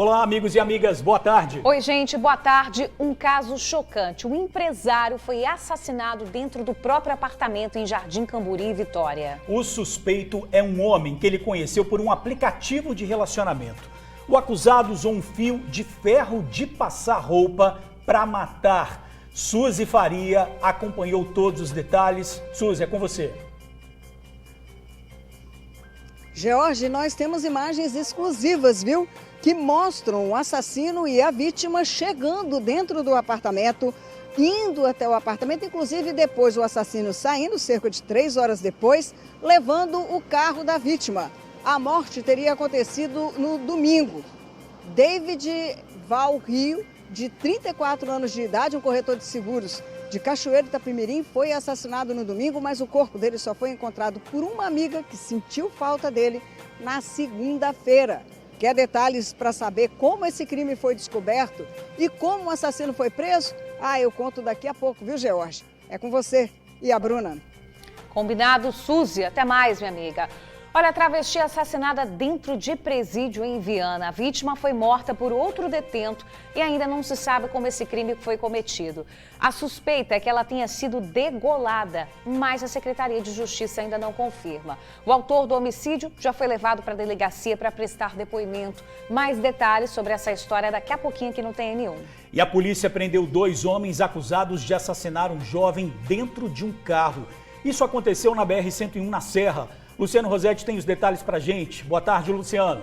Olá, amigos e amigas, boa tarde. Oi, gente, boa tarde. Um caso chocante. Um empresário foi assassinado dentro do próprio apartamento em Jardim Camburi, Vitória. O suspeito é um homem que ele conheceu por um aplicativo de relacionamento. O acusado usou um fio de ferro de passar roupa para matar. Suzy Faria acompanhou todos os detalhes. Suzy, é com você. George, nós temos imagens exclusivas, viu? Que mostram o assassino e a vítima chegando dentro do apartamento, indo até o apartamento, inclusive depois o assassino saindo, cerca de 3 horas depois, levando o carro da vítima. A morte teria acontecido no domingo. David Val Rio, de 34 anos de idade, um corretor de seguros de Cachoeiro de Itapemirim, foi assassinado no domingo, mas o corpo dele só foi encontrado por uma amiga que sentiu falta dele na segunda-feira. Quer detalhes para saber como esse crime foi descoberto e como o assassino foi preso? Eu conto daqui a pouco, viu, George? É com você e a Bruna. Combinado, Suzy. Até mais, minha amiga. Olha, a travesti assassinada dentro de presídio em Viana. A vítima foi morta por outro detento e ainda não se sabe como esse crime foi cometido. A suspeita é que ela tenha sido degolada, mas a Secretaria de Justiça ainda não confirma. O autor do homicídio já foi levado para a delegacia para prestar depoimento. Mais detalhes sobre essa história daqui a pouquinho aqui no TN1. E a polícia prendeu 2 homens acusados de assassinar um jovem dentro de um carro. Isso aconteceu na BR-101 na Serra. Luciano Rossetti tem os detalhes pra gente. Boa tarde, Luciano.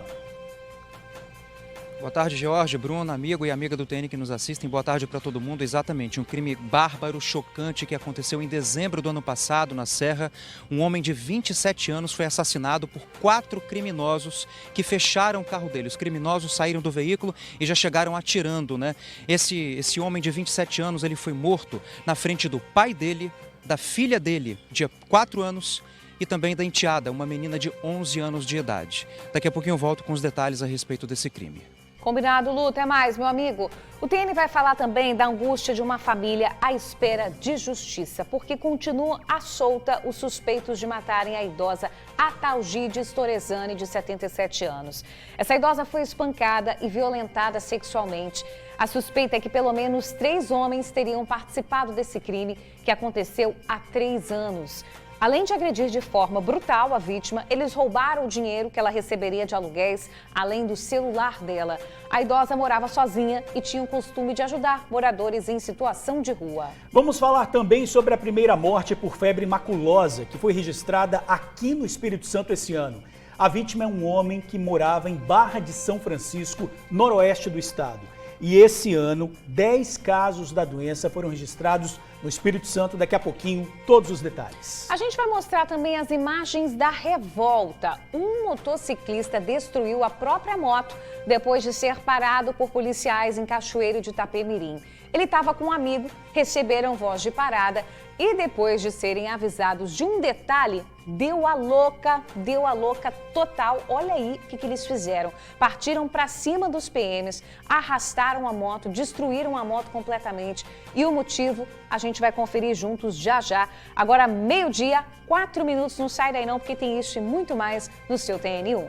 Boa tarde, Jorge, Bruna, amigo e amiga do TN que nos assistem. Boa tarde para todo mundo. Exatamente, um crime bárbaro, chocante que aconteceu em dezembro do ano passado na Serra. Um homem de 27 anos foi assassinado por 4 criminosos que fecharam o carro dele. Os criminosos saíram do veículo e já chegaram atirando, né? Esse homem de 27 anos, ele foi morto na frente do pai dele, da filha dele, de 4 anos, e também da enteada, uma menina de 11 anos de idade. Daqui a pouquinho eu volto com os detalhes a respeito desse crime. Combinado, Lu. Até mais, meu amigo. O TN vai falar também da angústia de uma família à espera de justiça, porque continuam à solta os suspeitos de matarem a idosa Atalgides Torezani, de 77 anos. Essa idosa foi espancada e violentada sexualmente. A suspeita é que pelo menos 3 homens teriam participado desse crime, que aconteceu há 3 anos. Além de agredir de forma brutal a vítima, eles roubaram o dinheiro que ela receberia de aluguéis, além do celular dela. A idosa morava sozinha e tinha o costume de ajudar moradores em situação de rua. Vamos falar também sobre a primeira morte por febre maculosa, que foi registrada aqui no Espírito Santo esse ano. A vítima é um homem que morava em Barra de São Francisco, noroeste do estado. E esse ano, 10 casos da doença foram registrados no Espírito Santo. Daqui a pouquinho, todos os detalhes. A gente vai mostrar também as imagens da revolta. Um motociclista destruiu a própria moto depois de ser parado por policiais em Cachoeiro de Itapemirim. Ele estava com um amigo, receberam voz de parada e depois de serem avisados de um detalhe, deu a louca total. Olha aí o que eles fizeram. Partiram para cima dos PMs, arrastaram a moto, destruíram a moto completamente. E o motivo a gente vai conferir juntos já já. Agora, 12h, 4 minutos, não sai daí não, porque tem isso e muito mais no seu TN1.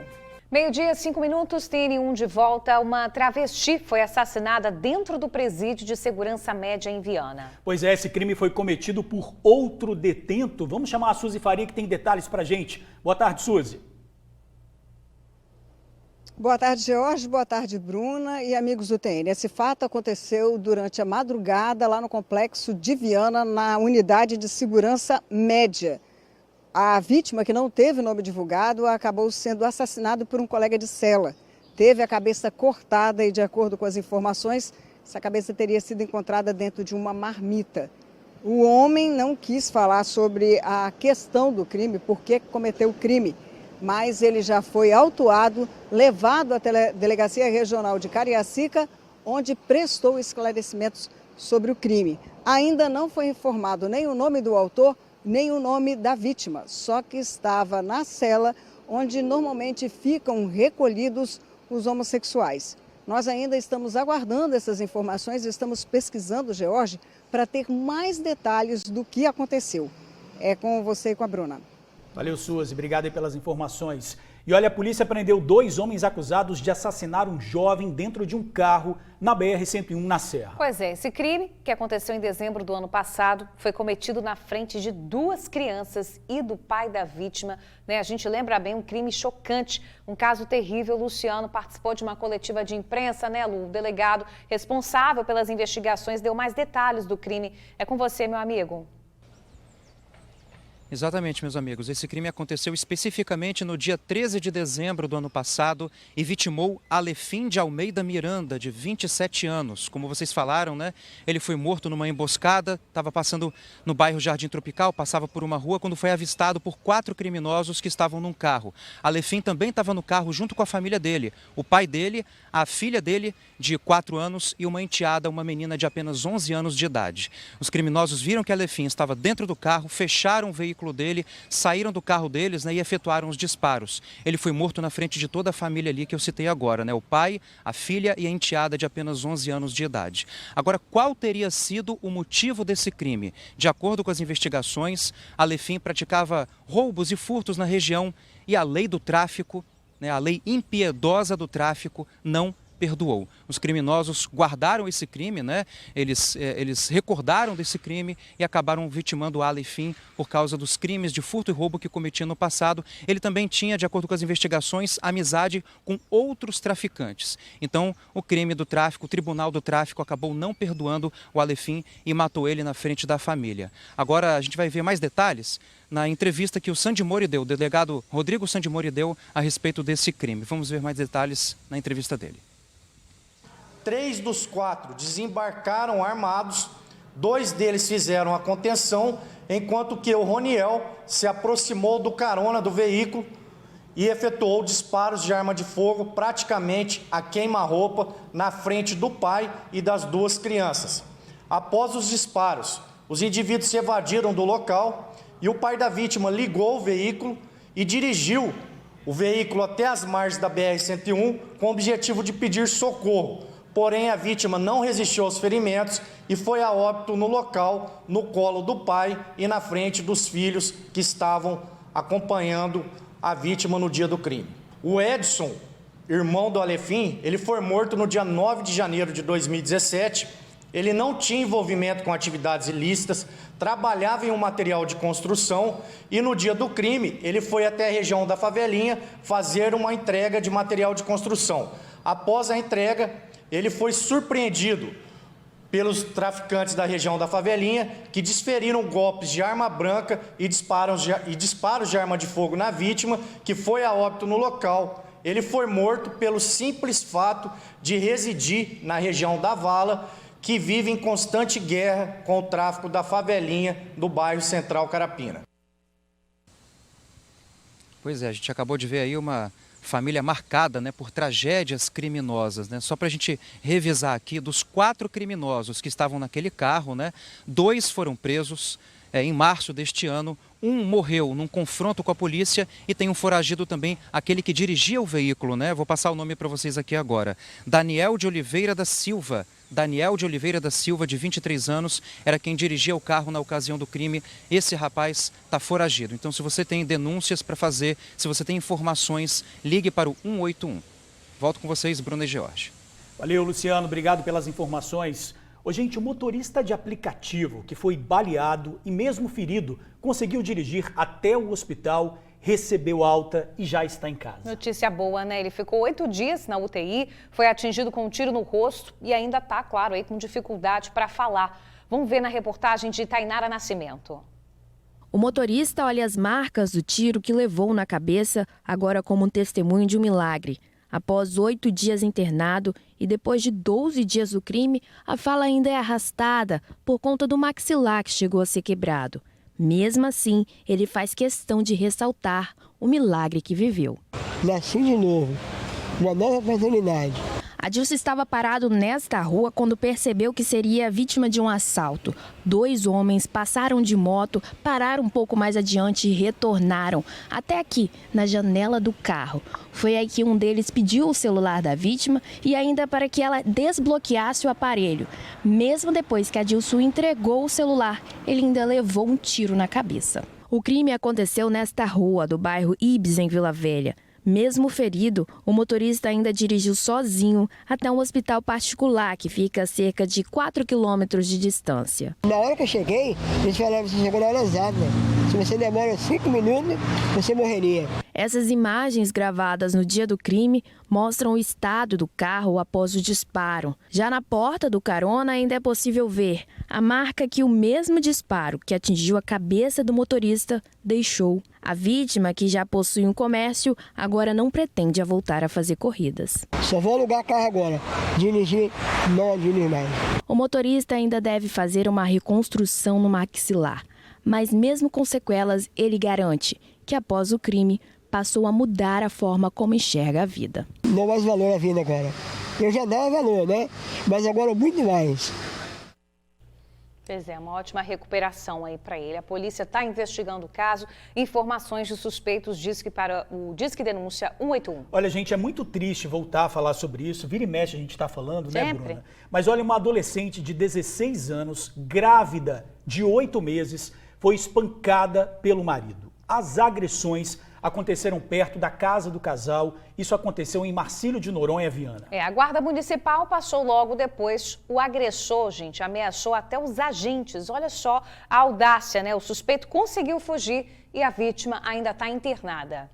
12h, 5 minutos, TN1 de volta. Uma travesti foi assassinada dentro do presídio de segurança média em Viana. Pois é, esse crime foi cometido por outro detento. Vamos chamar a Suzy Faria, que tem detalhes pra gente. Boa tarde, Suzy. Boa tarde, George. Boa tarde, Bruna e amigos do TN. Esse fato aconteceu durante a madrugada lá no complexo de Viana, na unidade de segurança média. A vítima, que não teve nome divulgado, acabou sendo assassinado por um colega de cela. Teve a cabeça cortada e, de acordo com as informações, essa cabeça teria sido encontrada dentro de uma marmita. O homem não quis falar sobre a questão do crime, por que cometeu o crime, mas ele já foi autuado, levado à Delegacia Regional de Cariacica, onde prestou esclarecimentos sobre o crime. Ainda não foi informado nem o nome do autor, nem o nome da vítima, só que estava na cela onde normalmente ficam recolhidos os homossexuais. Nós ainda estamos aguardando essas informações, estamos pesquisando, George, para ter mais detalhes do que aconteceu. É com você e com a Bruna. Valeu, Suzy. Obrigado aí pelas informações. E olha, a polícia prendeu 2 homens acusados de assassinar um jovem dentro de um carro na BR-101 na Serra. Pois é, esse crime, que aconteceu em dezembro do ano passado, foi cometido na frente de 2 crianças e do pai da vítima. A gente lembra bem, um crime chocante, um caso terrível. O Luciano participou de uma coletiva de imprensa, Lu? O delegado responsável pelas investigações deu mais detalhes do crime. É com você, meu amigo. Exatamente, meus amigos. Esse crime aconteceu especificamente no dia 13 de dezembro do ano passado e vitimou Alefim de Almeida Miranda, de 27 anos. Como vocês falaram, ele foi morto numa emboscada, estava passando no bairro Jardim Tropical, passava por uma rua quando foi avistado por 4 criminosos que estavam num carro. Alefim também estava no carro junto com a família dele, o pai dele, a filha dele, de 4 anos, e uma enteada, uma menina de apenas 11 anos de idade. Os criminosos viram que Alefim estava dentro do carro, fecharam o veículo dele, saíram do carro deles e efetuaram os disparos. Ele foi morto na frente de toda a família ali que eu citei agora, o pai, a filha e a enteada de apenas 11 anos de idade. Agora, qual teria sido o motivo desse crime? De acordo com as investigações, Alefim praticava roubos e furtos na região e a lei do tráfico, a lei impiedosa do tráfico, não perdoou. Os criminosos guardaram esse crime, eles recordaram desse crime e acabaram vitimando Alefim por causa dos crimes de furto e roubo que cometia no passado. Ele também tinha, de acordo com as investigações, amizade com outros traficantes. Então, o crime do tráfico, o Tribunal do Tráfico acabou não perdoando o Alefim e matou ele na frente da família. Agora a gente vai ver mais detalhes na entrevista que o Sandimori deu, o delegado Rodrigo Sandimori deu a respeito desse crime. Vamos ver mais detalhes na entrevista dele. 3 dos 4 desembarcaram armados, 2 deles fizeram a contenção, enquanto que o Roniel se aproximou do carona do veículo e efetuou disparos de arma de fogo praticamente a queima-roupa na frente do pai e das 2 crianças. Após os disparos, os indivíduos se evadiram do local e o pai da vítima ligou o veículo e dirigiu o veículo até as margens da BR-101 com o objetivo de pedir socorro. Porém, a vítima não resistiu aos ferimentos e foi a óbito no local, no colo do pai e na frente dos filhos que estavam acompanhando a vítima no dia do crime. O Edson, irmão do Alefim, ele foi morto no dia 9 de janeiro de 2017. Ele não tinha envolvimento com atividades ilícitas, trabalhava em um material de construção e no dia do crime ele foi até a região da Favelinha fazer uma entrega de material de construção. Após a entrega, ele foi surpreendido pelos traficantes da região da Favelinha, que desferiram golpes de arma branca e disparos de arma de fogo na vítima, que foi a óbito no local. Ele foi morto pelo simples fato de residir na região da Vala, que vive em constante guerra com o tráfico da Favelinha do bairro Central Carapina. Pois é, a gente acabou de ver aí uma família marcada por tragédias criminosas. Só para a gente revisar aqui, dos 4 criminosos que estavam naquele carro, 2 foram presos em março deste ano, 1 morreu num confronto com a polícia e tem um foragido também, aquele que dirigia o veículo, Vou passar o nome para vocês aqui agora. Daniel de Oliveira da Silva. Daniel de Oliveira da Silva, de 23 anos, era quem dirigia o carro na ocasião do crime. Esse rapaz está foragido. Então, se você tem denúncias para fazer, se você tem informações, ligue para o 181. Volto com vocês, Bruna e George. Valeu, Luciano. Obrigado pelas informações. Gente, o motorista de aplicativo que foi baleado e mesmo ferido conseguiu dirigir até o hospital, recebeu alta e já está em casa. Notícia boa, Ele ficou 8 dias na UTI, foi atingido com um tiro no rosto e ainda está, claro, aí com dificuldade para falar. Vamos ver na reportagem de Tainara Nascimento. O motorista olha as marcas do tiro que levou na cabeça, agora como um testemunho de um milagre. Após 8 dias internado e depois de 12 dias do crime, a fala ainda é arrastada por conta do maxilar que chegou a ser quebrado. Mesmo assim, ele faz questão de ressaltar o milagre que viveu. Nasci de novo, uma nova oportunidade. Adilson estava parado nesta rua quando percebeu que seria vítima de um assalto. 2 homens passaram de moto, pararam um pouco mais adiante e retornaram até aqui, na janela do carro. Foi aí que um deles pediu o celular da vítima e ainda para que ela desbloqueasse o aparelho. Mesmo depois que Adilson entregou o celular, ele ainda levou um tiro na cabeça. O crime aconteceu nesta rua do bairro Ibis, em Vila Velha. Mesmo ferido, o motorista ainda dirigiu sozinho até um hospital particular que fica a cerca de 4 quilômetros de distância. Na hora que eu cheguei, eles falaram que você chegou na hora exata. Se você demora 5 minutos, você morreria. Essas imagens gravadas no dia do crime mostram o estado do carro após o disparo. Já na porta do carona ainda é possível ver a marca que o mesmo disparo que atingiu a cabeça do motorista deixou. A vítima, que já possui um comércio, agora não pretende voltar a fazer corridas. Só vou alugar carro agora. Dirigir, não dirigir mais. O motorista ainda deve fazer uma reconstrução no maxilar. Mas mesmo com sequelas, ele garante que após o crime, passou a mudar a forma como enxerga a vida. Não mais valor à vida agora. Eu já dava valor, né? Mas agora muito mais. Pois é, uma ótima recuperação aí para ele. A polícia está investigando o caso. Informações de suspeitos Disque para o Disque Denúncia 181. Olha, gente, é muito triste voltar a falar sobre isso. Vira e mexe a gente está falando, né, Sempre. Bruna? Mas olha, uma adolescente de 16 anos, grávida de 8 meses, foi espancada pelo marido. As agressões aconteceram perto da casa do casal. Isso aconteceu em Marcílio de Noronha, Viana. A guarda municipal passou logo depois. O agressor, gente, ameaçou até os agentes. Olha só a audácia, né? O suspeito conseguiu fugir e a vítima ainda está internada.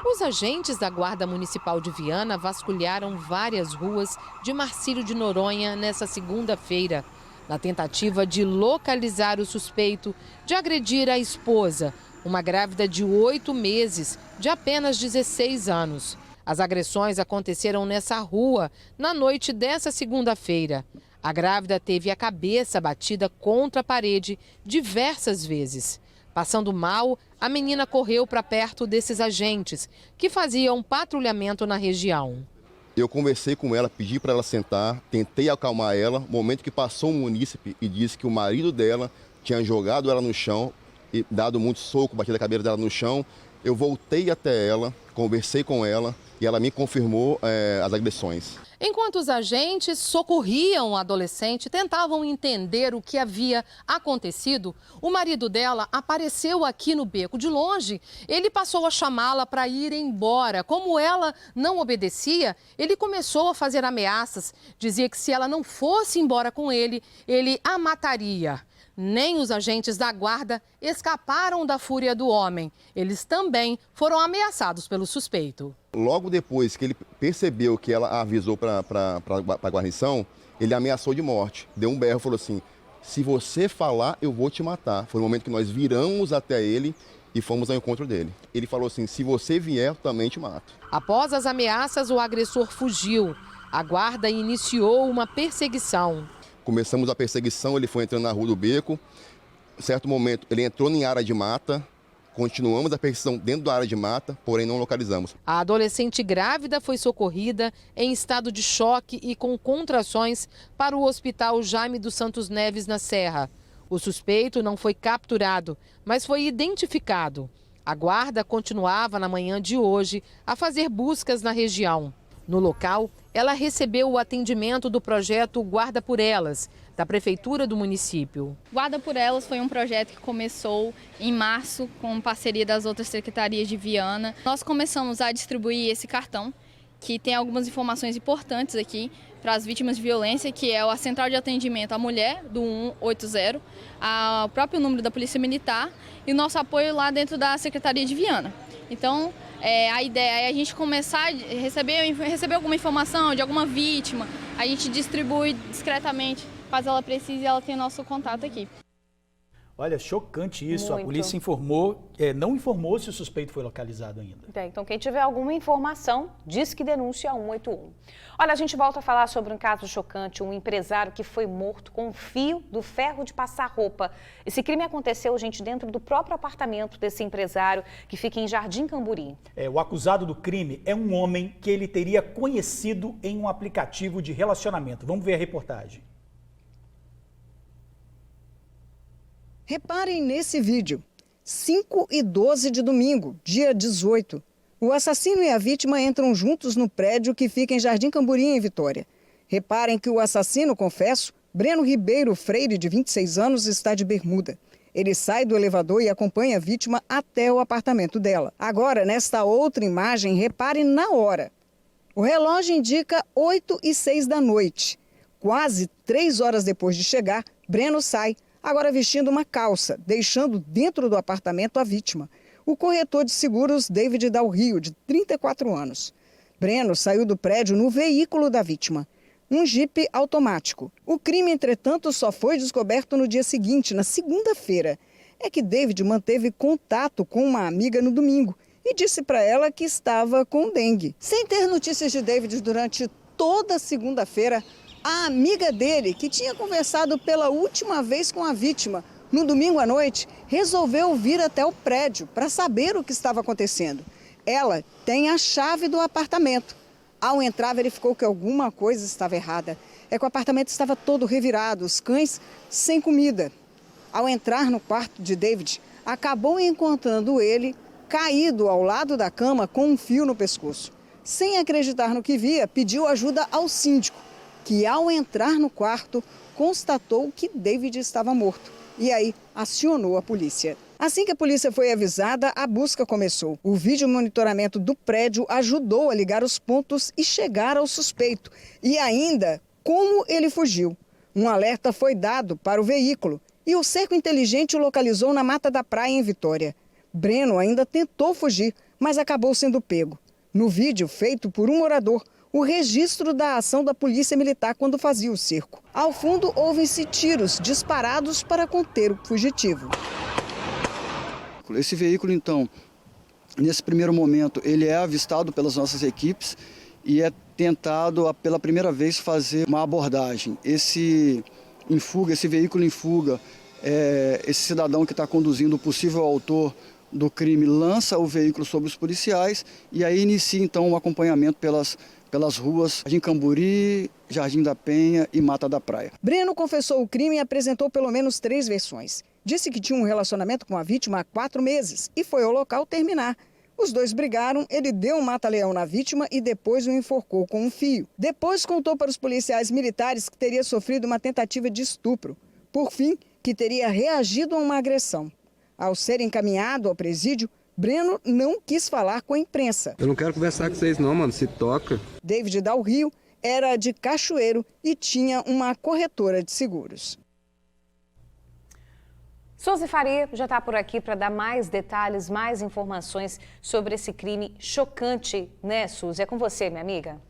Os agentes da Guarda Municipal de Viana vasculharam várias ruas de Marcílio de Noronha nessa segunda-feira, na tentativa de localizar o suspeito de agredir a esposa, uma grávida de 8 meses, de apenas 16 anos. As agressões aconteceram nessa rua na noite dessa segunda-feira. A grávida teve a cabeça batida contra a parede diversas vezes. Passando mal, a menina correu para perto desses agentes, que faziam patrulhamento na região. Eu conversei com ela, pedi para ela sentar, tentei acalmar ela. No momento que passou um munícipe e disse que o marido dela tinha jogado ela no chão e dado muito soco, batido a cabeça dela no chão, eu voltei até ela, conversei com ela e ela me confirmou as agressões. Enquanto os agentes socorriam o adolescente, tentavam entender o que havia acontecido, o marido dela apareceu aqui no beco. De longe, ele passou a chamá-la para ir embora. Como ela não obedecia, ele começou a fazer ameaças. Dizia que se ela não fosse embora com ele a mataria. Nem os agentes da guarda escaparam da fúria do homem. Eles também foram ameaçados pelo suspeito. Logo depois que ele percebeu que ela avisou para a guarnição, ele ameaçou de morte. Deu um berro e falou assim: se você falar, eu vou te matar. Foi o momento que nós viramos até ele e fomos ao encontro dele. Ele falou assim: se você vier, eu também te mato. Após as ameaças, o agressor fugiu. A guarda iniciou uma perseguição. Começamos a perseguição, ele foi entrando na Rua do Beco. Em certo momento, ele entrou em área de mata. Continuamos a perseguição dentro da área de mata, porém não localizamos. A adolescente grávida foi socorrida em estado de choque e com contrações para o Hospital Jaime dos Santos Neves, na Serra. O suspeito não foi capturado, mas foi identificado. A guarda continuava na manhã de hoje a fazer buscas na região. No local, ela recebeu o atendimento do projeto Guarda por Elas, da Prefeitura do município. Guarda por Elas foi um projeto que começou em março, com parceria das outras secretarias de Viana. Nós começamos a distribuir esse cartão, que tem algumas informações importantes aqui para as vítimas de violência, que é a central de atendimento à mulher, do 180, o próprio número da Polícia Militar e o nosso apoio lá dentro da Secretaria de Viana. Então, a ideia é a gente começar a receber alguma informação de alguma vítima, a gente distribui discretamente, caso ela precise, ela tem nosso contato aqui. Olha, chocante isso. Muito. A polícia não informou se o suspeito foi localizado ainda. Então, quem tiver alguma informação, diz que denúncia 181. Olha, a gente volta a falar sobre um caso chocante, um empresário que foi morto com um fio do ferro de passar roupa. Esse crime aconteceu, gente, dentro do próprio apartamento desse empresário, que fica em Jardim Camburi. O acusado do crime é um homem que ele teria conhecido em um aplicativo de relacionamento. Vamos ver a reportagem. Reparem nesse vídeo, 5h12 de domingo, dia 18. O assassino e a vítima entram juntos no prédio que fica em Jardim Camburi, em Vitória. Reparem que o assassino, confesso, Breno Ribeiro Freire, de 26 anos, está de bermuda. Ele sai do elevador e acompanha a vítima até o apartamento dela. Agora, nesta outra imagem, repare na hora. O relógio indica 8h06 da noite. Quase 3 horas depois de chegar, Breno sai, agora vestindo uma calça, deixando dentro do apartamento a vítima. O corretor de seguros David Del Rio, de 34 anos. Breno saiu do prédio no veículo da vítima, um Jeep automático. O crime, entretanto, só foi descoberto no dia seguinte, na segunda-feira. É que David manteve contato com uma amiga no domingo e disse para ela que estava com dengue. Sem ter notícias de David durante toda a segunda-feira, a amiga dele, que tinha conversado pela última vez com a vítima no domingo à noite, resolveu vir até o prédio para saber o que estava acontecendo. Ela tem a chave do apartamento. Ao entrar, verificou que alguma coisa estava errada. É que o apartamento estava todo revirado, os cães sem comida. Ao entrar no quarto de David, acabou encontrando ele caído ao lado da cama com um fio no pescoço. Sem acreditar no que via, pediu ajuda ao síndico, que ao entrar no quarto, constatou que David estava morto. E aí, acionou a polícia. Assim que a polícia foi avisada, a busca começou. O vídeo monitoramento do prédio ajudou a ligar os pontos e chegar ao suspeito. E ainda, como ele fugiu. Um alerta foi dado para o veículo e o cerco inteligente o localizou na Mata da Praia, em Vitória. Breno ainda tentou fugir, mas acabou sendo pego. No vídeo feito por um morador, o registro da ação da polícia militar quando fazia o cerco. Ao fundo, ouvem-se tiros disparados para conter o fugitivo. Esse veículo, então, nesse primeiro momento, ele é avistado pelas nossas equipes e é tentado, pela primeira vez, fazer uma abordagem. Esse veículo em fuga, esse cidadão que está conduzindo o possível autor do crime lança o veículo sobre os policiais e aí inicia, então, o acompanhamento pelas ruas Jardim Camburi, Jardim da Penha e Mata da Praia. Breno confessou o crime e apresentou pelo menos 3 versões. Disse que tinha um relacionamento com a vítima há 4 meses e foi ao local terminar. Os dois brigaram, ele deu um mata-leão na vítima e depois o enforcou com um fio. Depois contou para os policiais militares que teria sofrido uma tentativa de estupro. Por fim, que teria reagido a uma agressão. Ao ser encaminhado ao presídio, Breno não quis falar com a imprensa. Eu não quero conversar com vocês não, mano, se toca. David Del Rio era de Cachoeiro e tinha uma corretora de seguros. Suzy Faria já está por aqui para dar mais detalhes, mais informações sobre esse crime chocante, né, Suzy? É com você, minha amiga.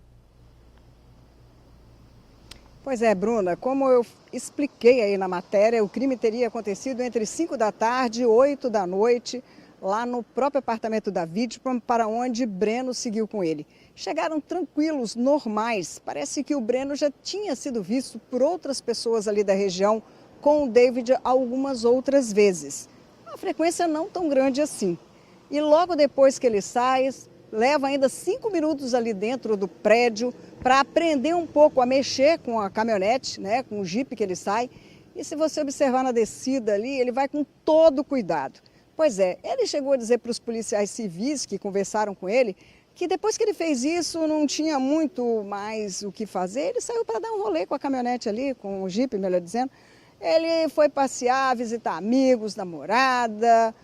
Pois é, Bruna, como eu expliquei aí na matéria, o crime teria acontecido entre 5 da tarde e 8 da noite, lá no próprio apartamento da vítima, para onde Breno seguiu com ele. Chegaram tranquilos, normais. Parece que o Breno já tinha sido visto por outras pessoas ali da região com o David algumas outras vezes. Uma frequência não tão grande assim. E logo depois que ele sai, leva ainda 5 minutos ali dentro do prédio para aprender um pouco a mexer com a caminhonete, né, com o Jeep que ele sai. E se você observar na descida ali, ele vai com todo cuidado. Pois é, ele chegou a dizer para os policiais civis que conversaram com ele que depois que ele fez isso não tinha muito mais o que fazer. Ele saiu para dar um rolê com a caminhonete ali, com o Jeep, melhor dizendo. Ele foi passear, visitar amigos, namorada,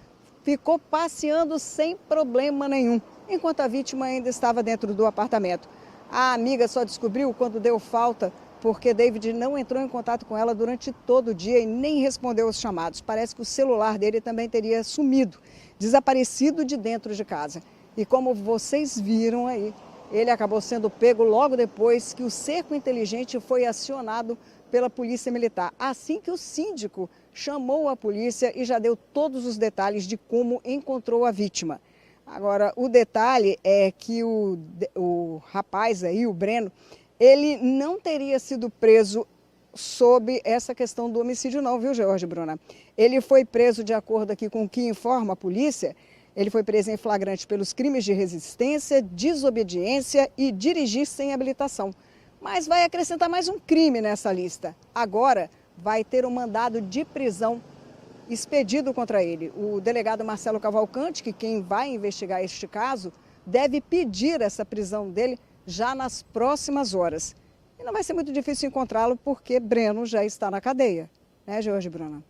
ficou passeando sem problema nenhum, enquanto a vítima ainda estava dentro do apartamento. A amiga só descobriu quando deu falta, porque David não entrou em contato com ela durante todo o dia e nem respondeu aos chamados. Parece que o celular dele também teria sumido, desaparecido de dentro de casa. E como vocês viram aí, ele acabou sendo pego logo depois que o cerco inteligente foi acionado pela Polícia Militar. Assim que o síndico chamou a polícia e já deu todos os detalhes de como encontrou a vítima. Agora, o detalhe é que o rapaz aí, o Breno, ele não teria sido preso sob essa questão do homicídio não, viu, Jorge Bruna? Ele foi preso, de acordo aqui com o que informa a polícia, ele foi preso em flagrante pelos crimes de resistência, desobediência e dirigir sem habilitação. Mas vai acrescentar mais um crime nessa lista. Agora vai ter um mandado de prisão expedido contra ele. O delegado Marcelo Cavalcante, que quem vai investigar este caso, deve pedir essa prisão dele já nas próximas horas. E não vai ser muito difícil encontrá-lo porque Breno já está na cadeia. Né, Jorge Bruna?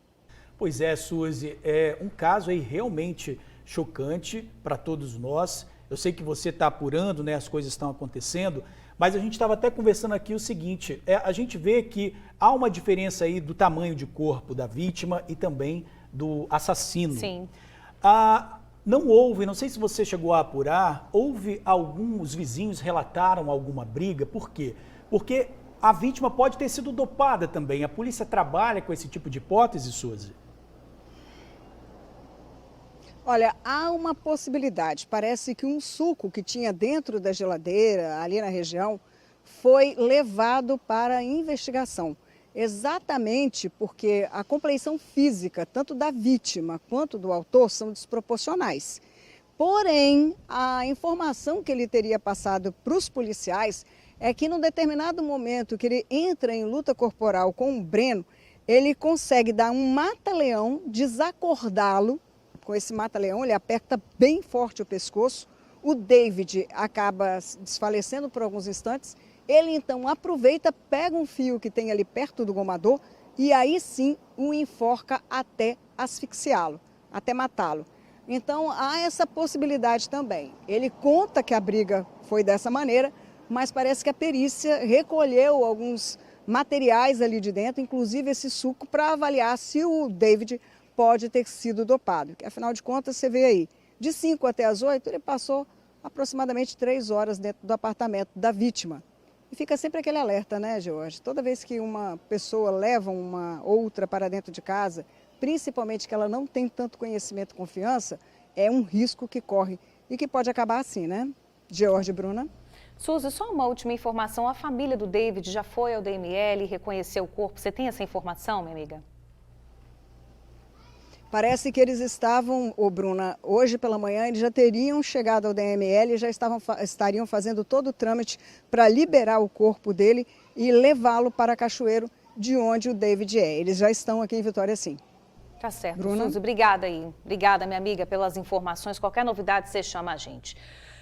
Pois é, Suzy, é um caso aí realmente chocante para todos nós. Eu sei que você está apurando, né, as coisas estão acontecendo, mas a gente estava até conversando aqui o seguinte, a gente vê que há uma diferença aí do tamanho de corpo da vítima e também do assassino. Sim. Não houve, não sei se você chegou a apurar, os vizinhos relataram alguma briga, por quê? Porque a vítima pode ter sido dopada também. A polícia trabalha com esse tipo de hipótese, Suzy? Olha, há uma possibilidade. Parece que um suco que tinha dentro da geladeira, ali na região, foi levado para a investigação. Exatamente porque a compleição física, tanto da vítima quanto do autor, são desproporcionais. Porém, a informação que ele teria passado para os policiais é que num determinado momento que ele entra em luta corporal com o Breno, ele consegue dar um mata-leão, desacordá-lo. Com esse mata-leão, ele aperta bem forte o pescoço. O David acaba desfalecendo por alguns instantes. Ele então aproveita, pega um fio que tem ali perto do gomador e aí sim o enforca até asfixiá-lo, até matá-lo. Então há essa possibilidade também. Ele conta que a briga foi dessa maneira, mas parece que a perícia recolheu alguns materiais ali de dentro, inclusive esse suco, para avaliar se o David pode ter sido dopado. Porque, afinal de contas, você vê aí, de 5 até as 8, ele passou aproximadamente 3 horas dentro do apartamento da vítima. E fica sempre aquele alerta, né, George? Toda vez que uma pessoa leva uma outra para dentro de casa, principalmente que ela não tem tanto conhecimento e confiança, é um risco que corre e que pode acabar assim, né? George, Bruna? Suzy, só uma última informação. A família do David já foi ao DML, reconheceu o corpo. Você tem essa informação, minha amiga? Parece que eles estavam, Bruna, hoje pela manhã, eles já teriam chegado ao DML e já estariam fazendo todo o trâmite para liberar o corpo dele e levá-lo para Cachoeiro, de onde o David é. Eles já estão aqui em Vitória, sim. Tá certo, Bruna? Suzy, obrigada aí. Obrigada, minha amiga, pelas informações. Qualquer novidade, você chama a gente.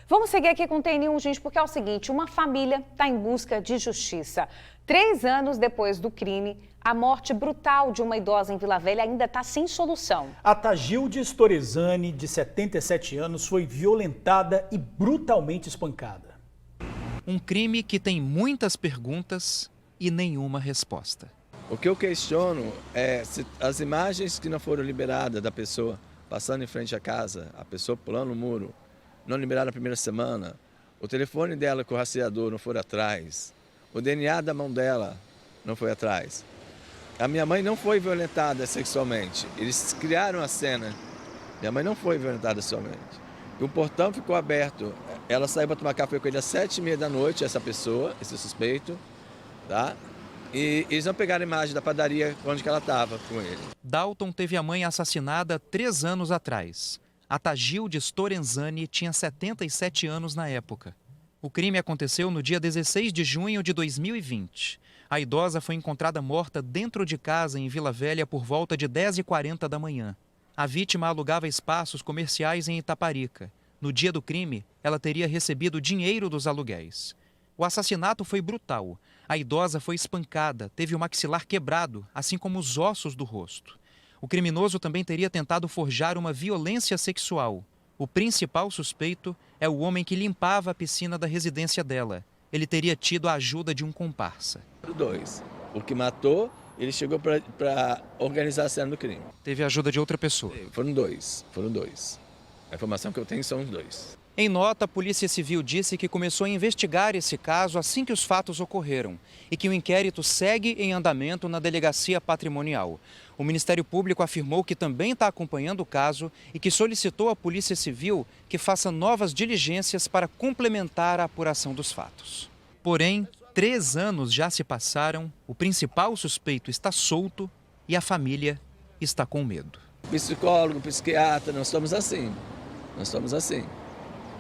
Vamos seguir aqui com o TN1, gente, porque é o seguinte, uma família está em busca de justiça. 3 anos depois do crime, a morte brutal de uma idosa em Vila Velha ainda está sem solução. A Tagilde Storezani, de 77 anos, foi violentada e brutalmente espancada. Um crime que tem muitas perguntas e nenhuma resposta. O que eu questiono é se as imagens que não foram liberadas da pessoa passando em frente à casa, a pessoa pulando o muro, não liberaram na primeira semana, o telefone dela com o rastreador não foi atrás, o DNA da mão dela não foi atrás. A minha mãe não foi violentada sexualmente, eles criaram a cena, minha mãe não foi violentada sexualmente. E o portão ficou aberto, ela saiu para tomar café com ele às 7h30 da noite, essa pessoa, esse suspeito, tá? E eles não pegaram a imagem da padaria onde que ela estava com ele. Dalton teve a mãe assassinada 3 anos atrás. A Tagilde Storezani tinha 77 anos na época. O crime aconteceu no dia 16 de junho de 2020. A idosa foi encontrada morta dentro de casa em Vila Velha por volta de 10h40 da manhã. A vítima alugava espaços comerciais em Itaparica. No dia do crime, ela teria recebido dinheiro dos aluguéis. O assassinato foi brutal. A idosa foi espancada, teve o maxilar quebrado, assim como os ossos do rosto. O criminoso também teria tentado forjar uma violência sexual. O principal suspeito é o homem que limpava a piscina da residência dela. Ele teria tido a ajuda de um comparsa. 2. O que matou, ele chegou para organizar a cena do crime. Teve a ajuda de outra pessoa? Foram dois. A informação que eu tenho são os 2. Em nota, a Polícia Civil disse que começou a investigar esse caso assim que os fatos ocorreram e que o inquérito segue em andamento na Delegacia Patrimonial. O Ministério Público afirmou que também está acompanhando o caso e que solicitou à Polícia Civil que faça novas diligências para complementar a apuração dos fatos. Porém, 3 anos já se passaram, o principal suspeito está solto e a família está com medo. Psicólogo, psiquiatra, nós estamos assim.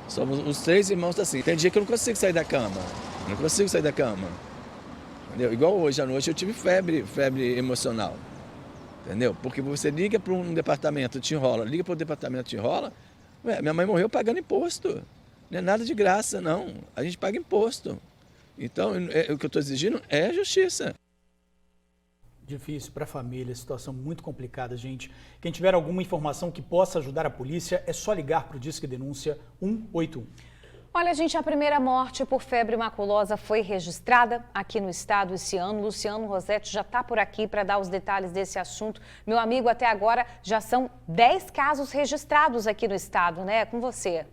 Somos os 3 irmãos assim. Tem dia que eu não consigo sair da cama. Entendeu? Igual hoje à noite eu tive febre emocional. Entendeu? Porque você liga para um departamento, te enrola. Liga para o departamento, te enrola. Ué, minha mãe morreu pagando imposto. Não é nada de graça, não. A gente paga imposto. Então, o que eu estou exigindo é justiça. Difícil para a família, situação muito complicada, gente. Quem tiver alguma informação que possa ajudar a polícia, é só ligar para o Disque Denúncia 181. Olha, gente, a primeira morte por febre maculosa foi registrada aqui no estado esse ano. Luciano Rossetti já está por aqui para dar os detalhes desse assunto. Meu amigo, até agora já são 10 casos registrados aqui no estado, né? É com você.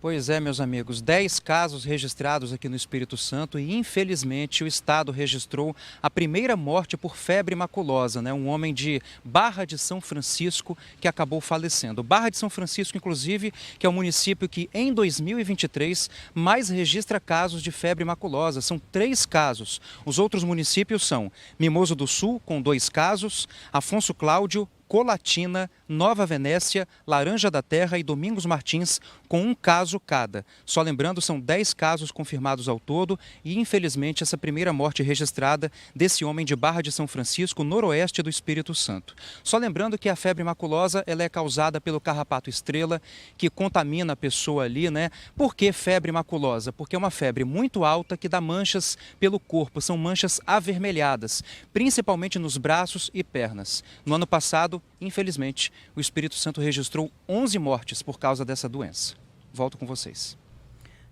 Pois é, meus amigos, 10 casos registrados aqui no Espírito Santo e, infelizmente, o estado registrou a primeira morte por febre maculosa, né? Um homem de Barra de São Francisco que acabou falecendo. Barra de São Francisco, inclusive, que é o município que, em 2023, mais registra casos de febre maculosa. São 3 casos. Os outros municípios são Mimoso do Sul, com 2 casos, Afonso Cláudio, Colatina, Nova Venécia, Laranja da Terra e Domingos Martins, com 1 caso cada. Só lembrando, são 10 casos confirmados ao todo e, infelizmente, essa primeira morte registrada desse homem de Barra de São Francisco, noroeste do Espírito Santo. Só lembrando que a febre maculosa ela é causada pelo carrapato estrela, que contamina a pessoa ali, né? Por que febre maculosa? Porque é uma febre muito alta que dá manchas pelo corpo, são manchas avermelhadas, principalmente nos braços e pernas. No ano passado, infelizmente, o Espírito Santo registrou 11 mortes por causa dessa doença. Volto com vocês.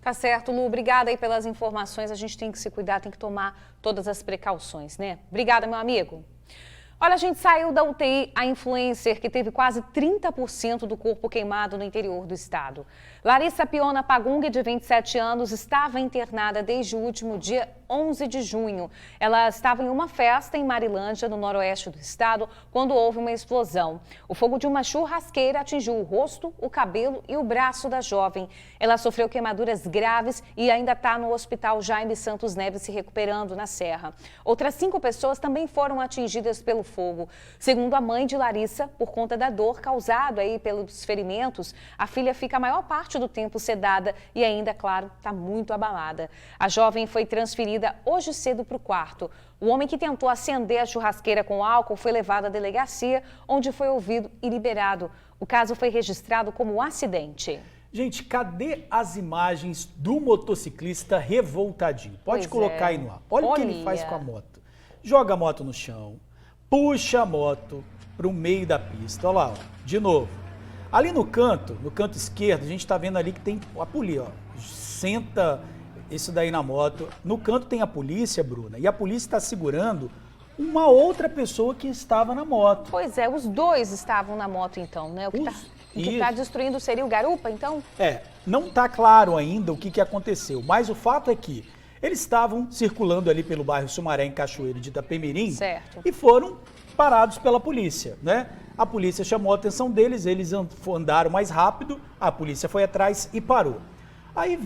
Tá certo, Lu. Obrigada aí pelas informações. A gente tem que se cuidar, tem que tomar todas as precauções, né? Obrigada, meu amigo. Olha, a gente saiu da UTI a influencer que teve quase 30% do corpo queimado no interior do estado. Larissa Piona Pagung, de 27 anos, estava internada desde o último dia 11 de junho. Ela estava em uma festa em Marilândia, no noroeste do estado, quando houve uma explosão. O fogo de uma churrasqueira atingiu o rosto, o cabelo e o braço da jovem. Ela sofreu queimaduras graves e ainda está no hospital Jaime Santos Neves se recuperando na Serra. Outras 5 pessoas também foram atingidas pelo fogo. Segundo a mãe de Larissa, por conta da dor causada aí pelos ferimentos, a filha fica a maior parte do tempo sedada e ainda, claro, está muito abalada. A jovem foi transferida hoje cedo para o quarto. O homem que tentou acender a churrasqueira com álcool foi levado à delegacia, onde foi ouvido e liberado. O caso foi registrado como acidente. Gente, cadê as imagens do motociclista revoltadinho? Pode colocar aí no ar. Olha o que ele faz com a moto. Joga a moto no chão, puxa a moto para o meio da pista. Olha lá, ó, de novo. Ali no canto esquerdo, a gente está vendo ali que tem a polícia, ó. Senta isso daí na moto. No canto tem a polícia, Bruna, e a polícia está segurando uma outra pessoa que estava na moto. Pois é, os dois estavam na moto então, né? O que está destruindo seria o garupa, então? Não está claro ainda o que aconteceu, mas o fato é que eles estavam circulando ali pelo bairro Sumaré, em Cachoeiro de Itapemirim, certo, e foram parados pela polícia, né? A polícia chamou a atenção deles, eles andaram mais rápido, a polícia foi atrás e parou. Aí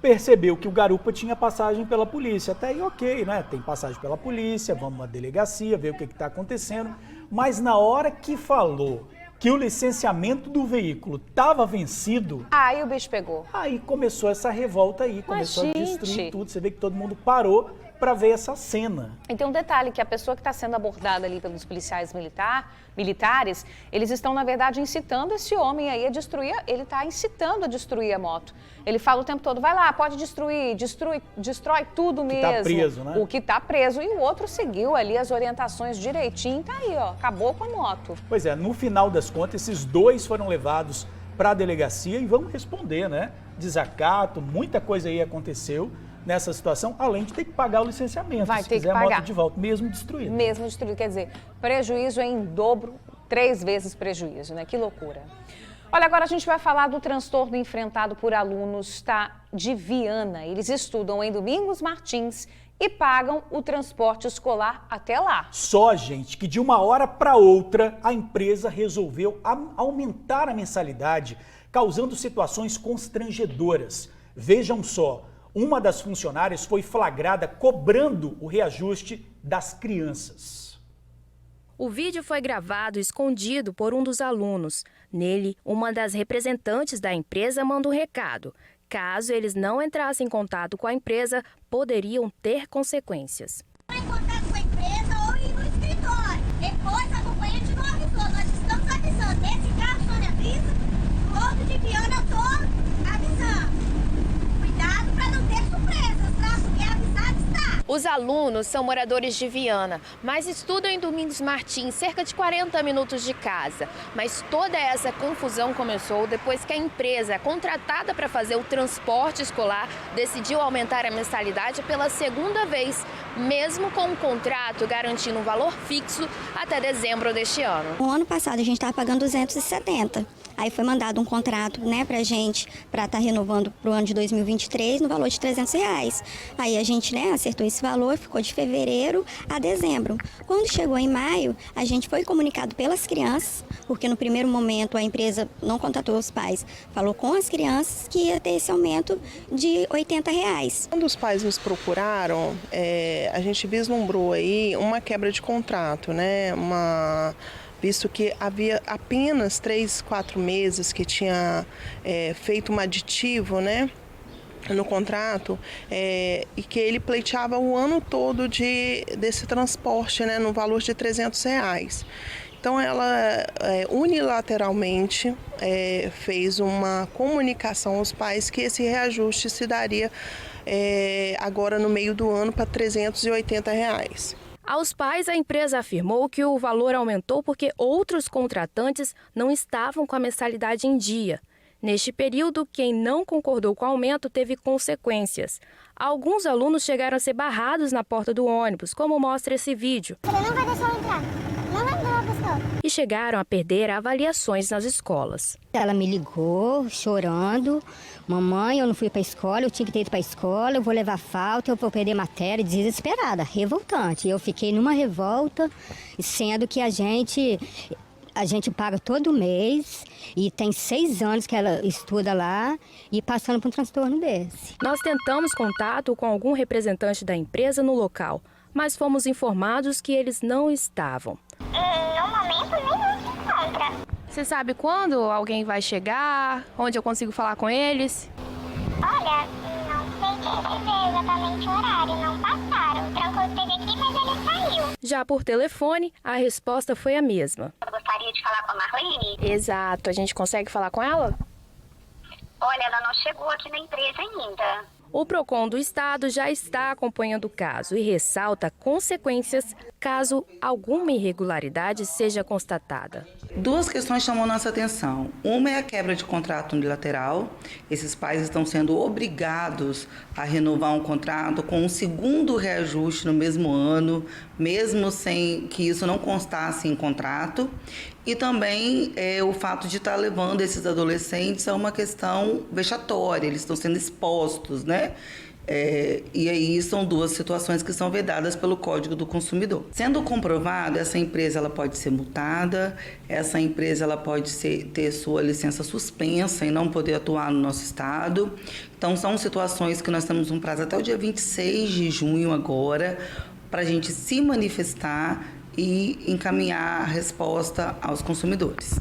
percebeu que o garupa tinha passagem pela polícia. Até aí, ok, né? Tem passagem pela polícia, vamos à delegacia, ver o que está acontecendo. Mas na hora que falou que o licenciamento do veículo estava vencido... Aí o bicho pegou. Aí começou essa revolta aí, começou a destruir tudo. Você vê que todo mundo parou para ver essa cena. E tem um detalhe, que a pessoa que está sendo abordada ali pelos policiais militares, eles estão, na verdade, incitando esse homem aí a destruir, ele está incitando a destruir a moto. Ele fala o tempo todo, vai lá, pode destruir, destrói tudo mesmo. Que tá preso, né? O que está preso. E o outro seguiu ali as orientações direitinho, tá aí, ó, acabou com a moto. Pois é, no final das contas, esses dois foram levados para a delegacia e vão responder, né? Desacato, muita coisa aí aconteceu nessa situação, além de ter que pagar o licenciamento. Vai se ter quiser que pagar. A moto de volta, mesmo destruída. Mesmo destruída, quer dizer, prejuízo em dobro, 3 vezes prejuízo, né? Que loucura. Olha, agora a gente vai falar do transtorno enfrentado por alunos de Viana. Eles estudam em Domingos Martins e pagam o transporte escolar até lá. Só, gente, que de uma hora para outra a empresa resolveu aumentar a mensalidade, causando situações constrangedoras. Vejam só, uma das funcionárias foi flagrada cobrando o reajuste das crianças. O vídeo foi gravado escondido por um dos alunos. Nele, uma das representantes da empresa manda um recado. Caso eles não entrassem em contato com a empresa, poderiam ter consequências. Em contato com a empresa ou ir no escritório. Depois a companhia não avisou. Nós estamos avisando. Nesse caso, o senhor avisa. O outro de Viana, eu estou avisando. Cuidado para não ter surpresas, tá? Porque avisado está. Os alunos são moradores de Viana, mas estudam em Domingos Martins, cerca de 40 minutos de casa. Mas toda essa confusão começou depois que a empresa contratada para fazer o transporte escolar decidiu aumentar a mensalidade pela segunda vez, mesmo com um contrato garantindo um valor fixo até dezembro deste ano. O ano passado a gente estava pagando 270. Aí foi mandado um contrato, pra gente, para estar renovando para o ano de 2023 no valor de R$300. Aí a gente, acertou esse valor, ficou de fevereiro a dezembro. Quando chegou em maio, a gente foi comunicado pelas crianças, porque no primeiro momento a empresa não contatou os pais, falou com as crianças que ia ter esse aumento de R$80. Quando os pais nos procuraram, a gente vislumbrou aí uma quebra de contrato, visto que havia apenas 3, 4 meses que tinha feito um aditivo, no contrato, e que ele pleiteava o ano todo desse transporte, no valor de R$300. Então ela unilateralmente fez uma comunicação aos pais que esse reajuste se daria agora no meio do ano para R$380. Aos pais, a empresa afirmou que o valor aumentou porque outros contratantes não estavam com a mensalidade em dia. Neste período, quem não concordou com o aumento teve consequências. Alguns alunos chegaram a ser barrados na porta do ônibus, como mostra esse vídeo. Ele não vai deixar eu entrar. Não vai entrar na escola. E chegaram a perder avaliações nas escolas. Ela me ligou, chorando. Mamãe, eu não fui para a escola, eu tinha que ter ido para a escola, eu vou levar falta, eu vou perder matéria, desesperada, revoltante. Eu fiquei numa revolta, sendo que a gente paga todo mês e tem 6 anos que ela estuda lá e passando por um transtorno desse. Nós tentamos contato com algum representante da empresa no local, mas fomos informados que eles não estavam. No momento, nenhum se encontra. Você sabe quando alguém vai chegar? Onde eu consigo falar com eles? Olha, não sei dizer exatamente o horário, não passaram. O Tranco esteve aqui, mas ele saiu. Já por telefone, a resposta foi a mesma. Eu gostaria de falar com a Marlene. Exato, a gente consegue falar com ela? Olha, ela não chegou aqui na empresa ainda. O PROCON do Estado já está acompanhando o caso e ressalta consequências caso alguma irregularidade seja constatada. 2 questões chamam nossa atenção. Uma é a quebra de contrato unilateral. Esses pais estão sendo obrigados a renovar um contrato com um segundo reajuste no mesmo ano, mesmo sem que isso não constasse em contrato. E também o fato de estar levando esses adolescentes a uma questão vexatória, eles estão sendo expostos, e aí são 2 situações que são vedadas pelo Código do Consumidor. Sendo comprovado, essa empresa ela pode ser multada, essa empresa ela pode ter sua licença suspensa e não poder atuar no nosso estado. Então são situações que nós temos um prazo até o dia 26 de junho agora, para a gente se manifestar e encaminhar a resposta aos consumidores.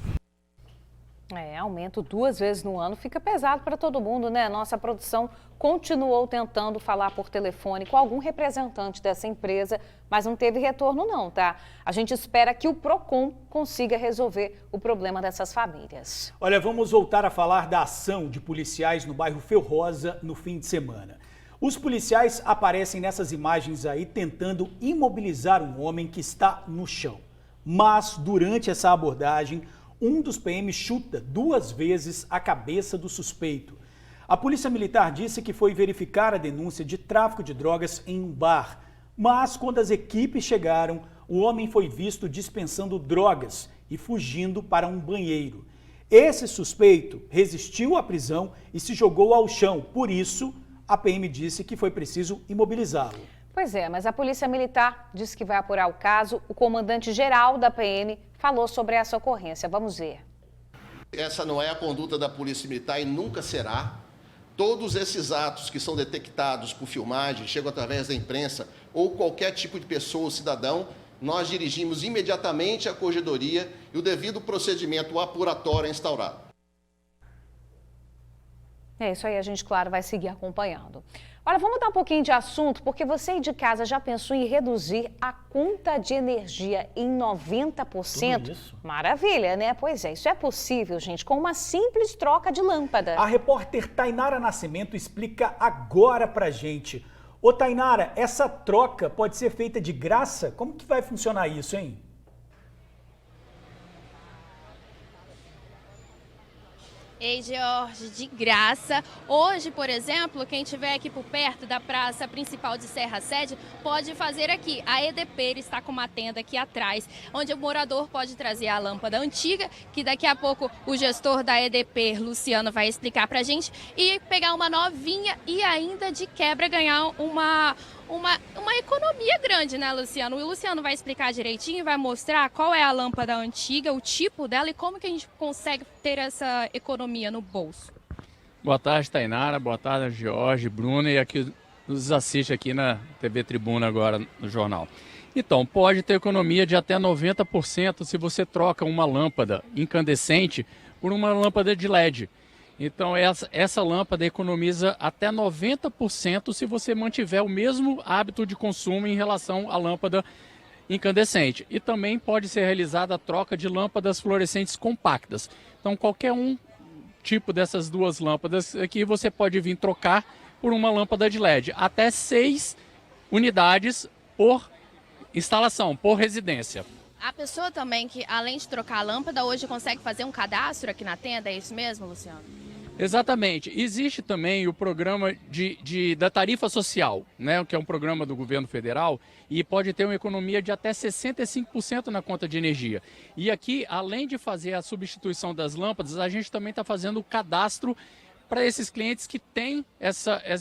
Aumento 2 vezes no ano fica pesado para todo mundo, Nossa produção continuou tentando falar por telefone com algum representante dessa empresa, mas não teve retorno não, tá? A gente espera que o PROCON consiga resolver o problema dessas famílias. Olha, vamos voltar a falar da ação de policiais no bairro Felrosa no fim de semana. Os policiais aparecem nessas imagens aí tentando imobilizar um homem que está no chão. Mas, durante essa abordagem, um dos PMs chuta 2 vezes a cabeça do suspeito. A Polícia Militar disse que foi verificar a denúncia de tráfico de drogas em um bar. Mas, quando as equipes chegaram, o homem foi visto dispensando drogas e fugindo para um banheiro. Esse suspeito resistiu à prisão e se jogou ao chão. Por isso, a PM disse que foi preciso imobilizá-lo. Pois é, mas a Polícia Militar disse que vai apurar o caso. O comandante-geral da PM falou sobre essa ocorrência. Vamos ver. Essa não é a conduta da Polícia Militar e nunca será. Todos esses atos que são detectados por filmagem, chegam através da imprensa ou qualquer tipo de pessoa ou cidadão, nós dirigimos imediatamente à Corregedoria e o devido procedimento apuratório é instaurado. É isso aí, a gente, claro, vai seguir acompanhando. Olha, vamos mudar um pouquinho de assunto, porque você aí de casa já pensou em reduzir a conta de energia em 90%? Tudo isso? Maravilha, né? Pois é, isso é possível, gente, com uma simples troca de lâmpada. A repórter Tainara Nascimento explica agora pra gente. Ô Tainara, essa troca pode ser feita de graça? Como que vai funcionar isso, hein? Ei, George, de graça. Hoje, por exemplo, quem estiver aqui por perto da praça principal de Serra Sede pode fazer aqui. A EDP está com uma tenda aqui atrás, onde o morador pode trazer a lâmpada antiga, que daqui a pouco o gestor da EDP, Luciano, vai explicar pra gente, e pegar uma novinha e ainda de quebra ganhar uma economia grande, né, Luciano? O Luciano vai explicar direitinho, vai mostrar qual é a lâmpada antiga, o tipo dela e como que a gente consegue ter essa economia no bolso. Boa tarde, Tainara. Boa tarde, Jorge, Bruno e aqui nos assiste aqui na TV Tribuna agora no jornal. Então, pode ter economia de até 90% se você troca uma lâmpada incandescente por uma lâmpada de LED. Então, essa lâmpada economiza até 90% se você mantiver o mesmo hábito de consumo em relação à lâmpada incandescente. E também pode ser realizada a troca de lâmpadas fluorescentes compactas. Então, qualquer tipo dessas duas lâmpadas aqui você pode vir trocar por uma lâmpada de LED. Até 6 unidades por instalação, por residência. A pessoa também que, além de trocar a lâmpada, hoje consegue fazer um cadastro aqui na tenda, é isso mesmo, Luciano? Exatamente. Existe também o programa da tarifa social, né, que é um programa do governo federal e pode ter uma economia de até 65% na conta de energia. E aqui, além de fazer a substituição das lâmpadas, a gente também está fazendo o cadastro para esses clientes que têm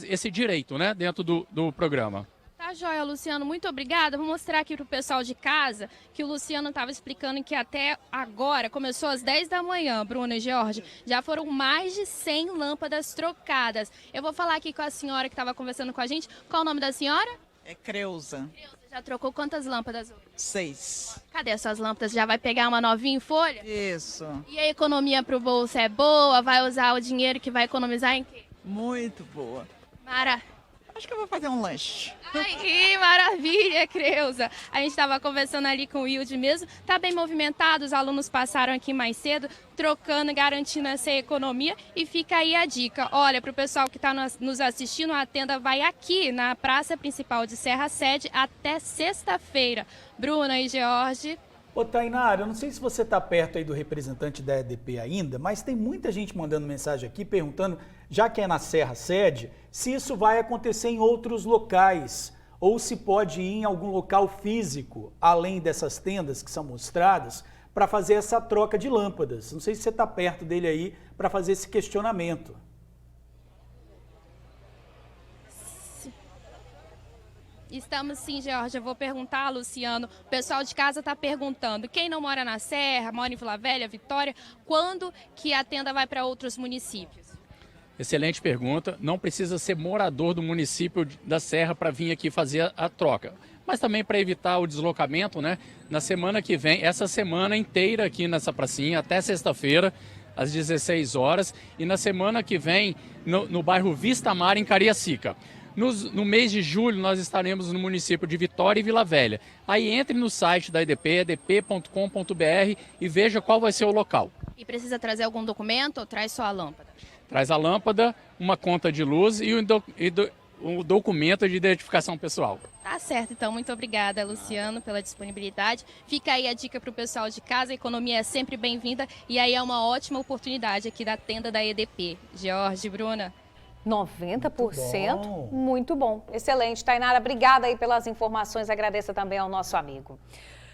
esse direito, né, dentro do programa. Tá joia, Luciano, muito obrigada. Vou mostrar aqui para o pessoal de casa que o Luciano estava explicando que até agora, começou às 10 da manhã, Bruno e George, já foram mais de 100 lâmpadas trocadas. Eu vou falar aqui com a senhora que estava conversando com a gente. Qual o nome da senhora? É Creuza. Creuza, já trocou quantas lâmpadas? 6. Cadê as suas lâmpadas? Já vai pegar uma novinha em folha? Isso. E a economia para o bolso é boa? Vai usar o dinheiro que vai economizar em quê? Muito boa. Mara. Acho que eu vou fazer um lanche. Ai, que maravilha, Creuza. A gente estava conversando ali com o Wilde mesmo. Tá bem movimentado, os alunos passaram aqui mais cedo, trocando, garantindo essa economia. E fica aí a dica. Olha, para o pessoal que está nos assistindo, a tenda vai aqui na praça principal de Serra Sede até sexta-feira. Bruna e George. Ô Tainara, eu não sei se você está perto aí do representante da EDP ainda, mas tem muita gente mandando mensagem aqui perguntando, já que é na Serra Sede, se isso vai acontecer em outros locais ou se pode ir em algum local físico, além dessas tendas que são mostradas, para fazer essa troca de lâmpadas. Não sei se você está perto dele aí para fazer esse questionamento. Estamos sim, Georgia. Eu vou perguntar, Luciano. O pessoal de casa está perguntando. Quem não mora na Serra, mora em Vila Velha, Vitória, quando que a tenda vai para outros municípios? Excelente pergunta. Não precisa ser morador do município da Serra para vir aqui fazer a troca. Mas também para evitar o deslocamento, né? Na semana que vem, essa semana inteira aqui nessa pracinha, até sexta-feira, às 16 horas. E na semana que vem, no bairro Vista Mar, em Cariacica. No mês de julho, nós estaremos no município de Vitória e Vila Velha. Aí entre no site da EDP, edp.com.br e veja qual vai ser o local. E precisa trazer algum documento ou traz só a lâmpada? Traz a lâmpada, uma conta de luz e o documento de identificação pessoal. Tá certo, então muito obrigada, Luciano, pela disponibilidade. Fica aí a dica para o pessoal de casa, a economia é sempre bem-vinda e aí é uma ótima oportunidade aqui da tenda da EDP. George, Bruna. 90%, muito bom. Excelente. Tainara, obrigada aí pelas informações, agradeço também ao nosso amigo.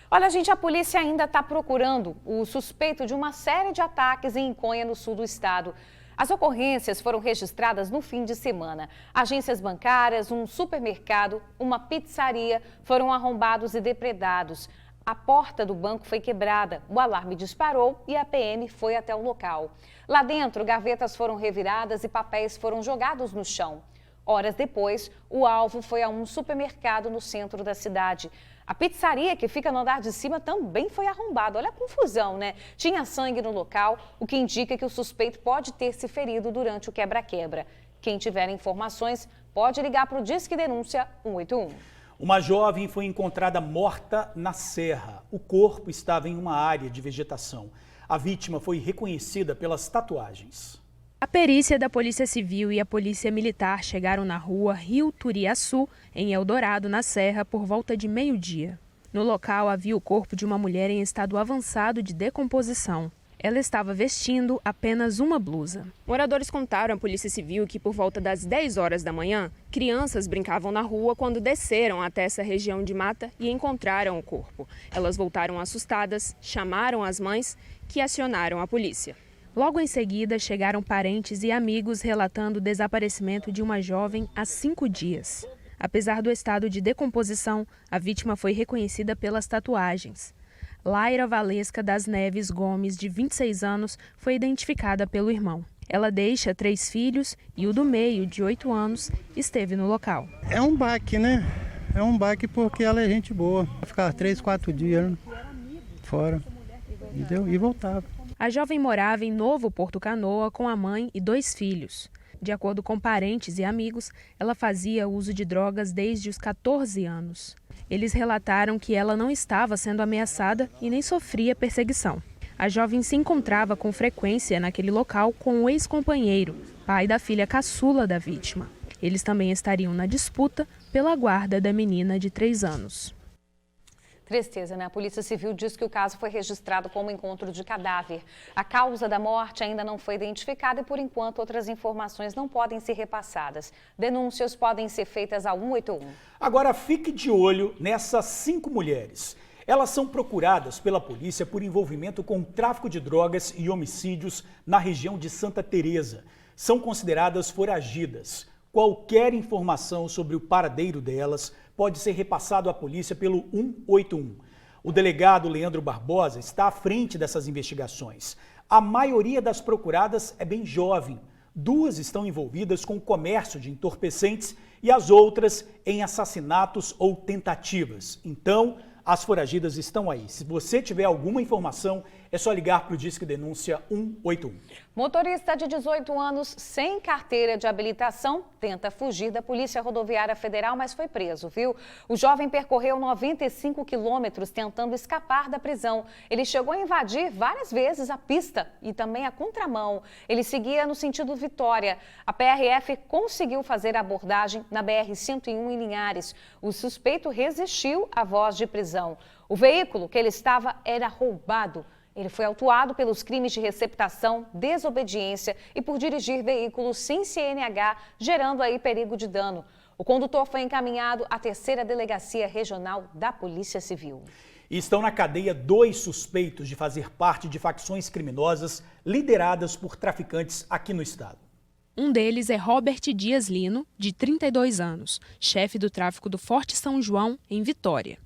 Olha, gente, a polícia ainda está procurando o suspeito de uma série de ataques em Inconha, no sul do estado. As ocorrências foram registradas no fim de semana. Agências bancárias, um supermercado, uma pizzaria foram arrombados e depredados. A porta do banco foi quebrada, o alarme disparou e a PM foi até o local. Lá dentro, gavetas foram reviradas e papéis foram jogados no chão. Horas depois, o alvo foi a um supermercado no centro da cidade. A pizzaria, que fica no andar de cima, também foi arrombada. Olha a confusão, né? Tinha sangue no local, o que indica que o suspeito pode ter se ferido durante o quebra-quebra. Quem tiver informações, pode ligar para o Disque Denúncia 181. Uma jovem foi encontrada morta na serra. O corpo estava em uma área de vegetação. A vítima foi reconhecida pelas tatuagens. A perícia da Polícia Civil e a Polícia Militar chegaram na rua Rio Turiaçu, em Eldorado, na Serra, por volta de meio-dia. No local havia o corpo de uma mulher em estado avançado de decomposição. Ela estava vestindo apenas uma blusa. Moradores contaram à Polícia Civil que, por volta das 10 horas da manhã, crianças brincavam na rua quando desceram até essa região de mata e encontraram o corpo. Elas voltaram assustadas, chamaram as mães, que acionaram a polícia. Logo em seguida, chegaram parentes e amigos relatando o desaparecimento de uma jovem há 5 dias. Apesar do estado de decomposição, a vítima foi reconhecida pelas tatuagens. Laira Valesca das Neves Gomes, de 26 anos, foi identificada pelo irmão. Ela deixa 3 filhos e o do meio, de 8 anos, esteve no local. É um baque, né? É um baque porque ela é gente boa. Ficava 3, 4 dias fora, entendeu? E voltava. A jovem morava em Novo Porto Canoa com a mãe e 2 filhos. De acordo com parentes e amigos, ela fazia uso de drogas desde os 14 anos. Eles relataram que ela não estava sendo ameaçada e nem sofria perseguição. A jovem se encontrava com frequência naquele local com o ex-companheiro, pai da filha caçula da vítima. Eles também estariam na disputa pela guarda da menina de 3 anos. Tristeza, né? A Polícia Civil diz que o caso foi registrado como encontro de cadáver. A causa da morte ainda não foi identificada e, por enquanto, outras informações não podem ser repassadas. Denúncias podem ser feitas ao 181. Agora, fique de olho nessas 5 mulheres. Elas são procuradas pela polícia por envolvimento com tráfico de drogas e homicídios na região de Santa Teresa. São consideradas foragidas. Qualquer informação sobre o paradeiro delas pode ser repassado à polícia pelo 181. O delegado Leandro Barbosa está à frente dessas investigações. A maioria das procuradas é bem jovem. 2 estão envolvidas com o comércio de entorpecentes e as outras em assassinatos ou tentativas. Então, as foragidas estão aí. Se você tiver alguma informação, é só ligar para o Disque Denúncia 181. Motorista de 18 anos sem carteira de habilitação tenta fugir da Polícia Rodoviária Federal, mas foi preso, viu? O jovem percorreu 95 quilômetros tentando escapar da prisão. Ele chegou a invadir várias vezes a pista e também a contramão. Ele seguia no sentido Vitória. A PRF conseguiu fazer a abordagem na BR-101 em Linhares. O suspeito resistiu à voz de prisão. O veículo que ele estava era roubado. Ele foi autuado pelos crimes de receptação, desobediência e por dirigir veículos sem CNH, gerando aí perigo de dano. O condutor foi encaminhado à 3ª Delegacia Regional da Polícia Civil. Estão na cadeia 2 suspeitos de fazer parte de facções criminosas lideradas por traficantes aqui no estado. Um deles é Robert Dias Lino, de 32 anos, chefe do tráfico do Forte São João, em Vitória.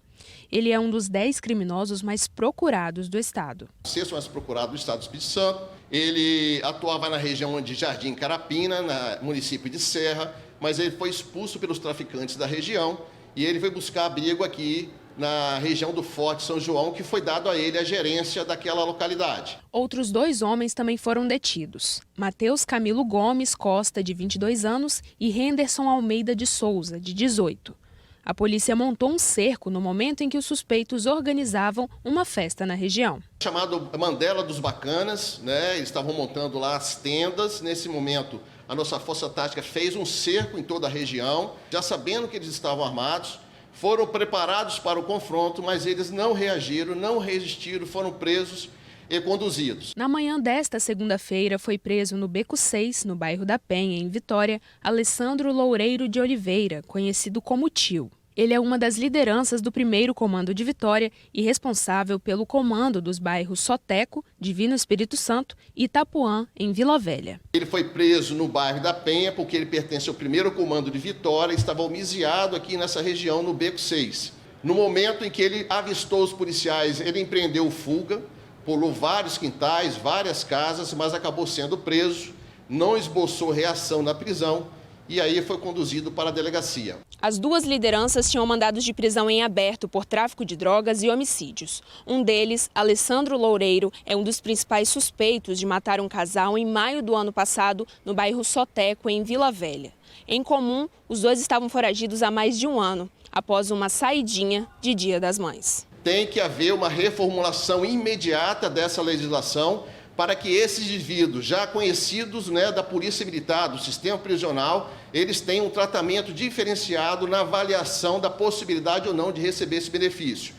Ele é um dos 10 criminosos mais procurados do estado. O 6º mais procurado do estado do Espírito Santo. Ele atuava na região de Jardim Carapina, no município de Serra, mas ele foi expulso pelos traficantes da região e ele foi buscar abrigo aqui na região do Forte São João, que foi dado a ele a gerência daquela localidade. Outros 2 homens também foram detidos. Matheus Camilo Gomes Costa, de 22 anos, e Henderson Almeida de Souza, de 18. A polícia montou um cerco no momento em que os suspeitos organizavam uma festa na região. Chamado Mandela dos Bacanas, né? Eles estavam montando lá as tendas. Nesse momento, a nossa força tática fez um cerco em toda a região, já sabendo que eles estavam armados. Foram preparados para o confronto, mas eles não reagiram, não resistiram, foram presos e conduzidos. Na manhã desta segunda-feira, foi preso no Beco 6, no bairro da Penha, em Vitória, Alessandro Loureiro de Oliveira, conhecido como Tio. Ele é uma das lideranças do 1º Comando de Vitória e responsável pelo comando dos bairros Soteco, Divino Espírito Santo e Itapuã, em Vila Velha. Ele foi preso no bairro da Penha porque ele pertence ao 1º Comando de Vitória e estava homiziado aqui nessa região, no Beco 6. No momento em que ele avistou os policiais, ele empreendeu fuga, pulou vários quintais, várias casas, mas acabou sendo preso, não esboçou reação na prisão e aí foi conduzido para a delegacia. As 2 lideranças tinham mandados de prisão em aberto por tráfico de drogas e homicídios. Um deles, Alessandro Loureiro, é um dos principais suspeitos de matar um casal em maio do ano passado no bairro Soteco, em Vila Velha. Em comum, os 2 estavam foragidos há mais de um ano, após uma saidinha de Dia das Mães. Tem que haver uma reformulação imediata dessa legislação para que esses indivíduos, já conhecidos, né, da Polícia Militar, do sistema prisional, eles tenham um tratamento diferenciado na avaliação da possibilidade ou não de receber esse benefício.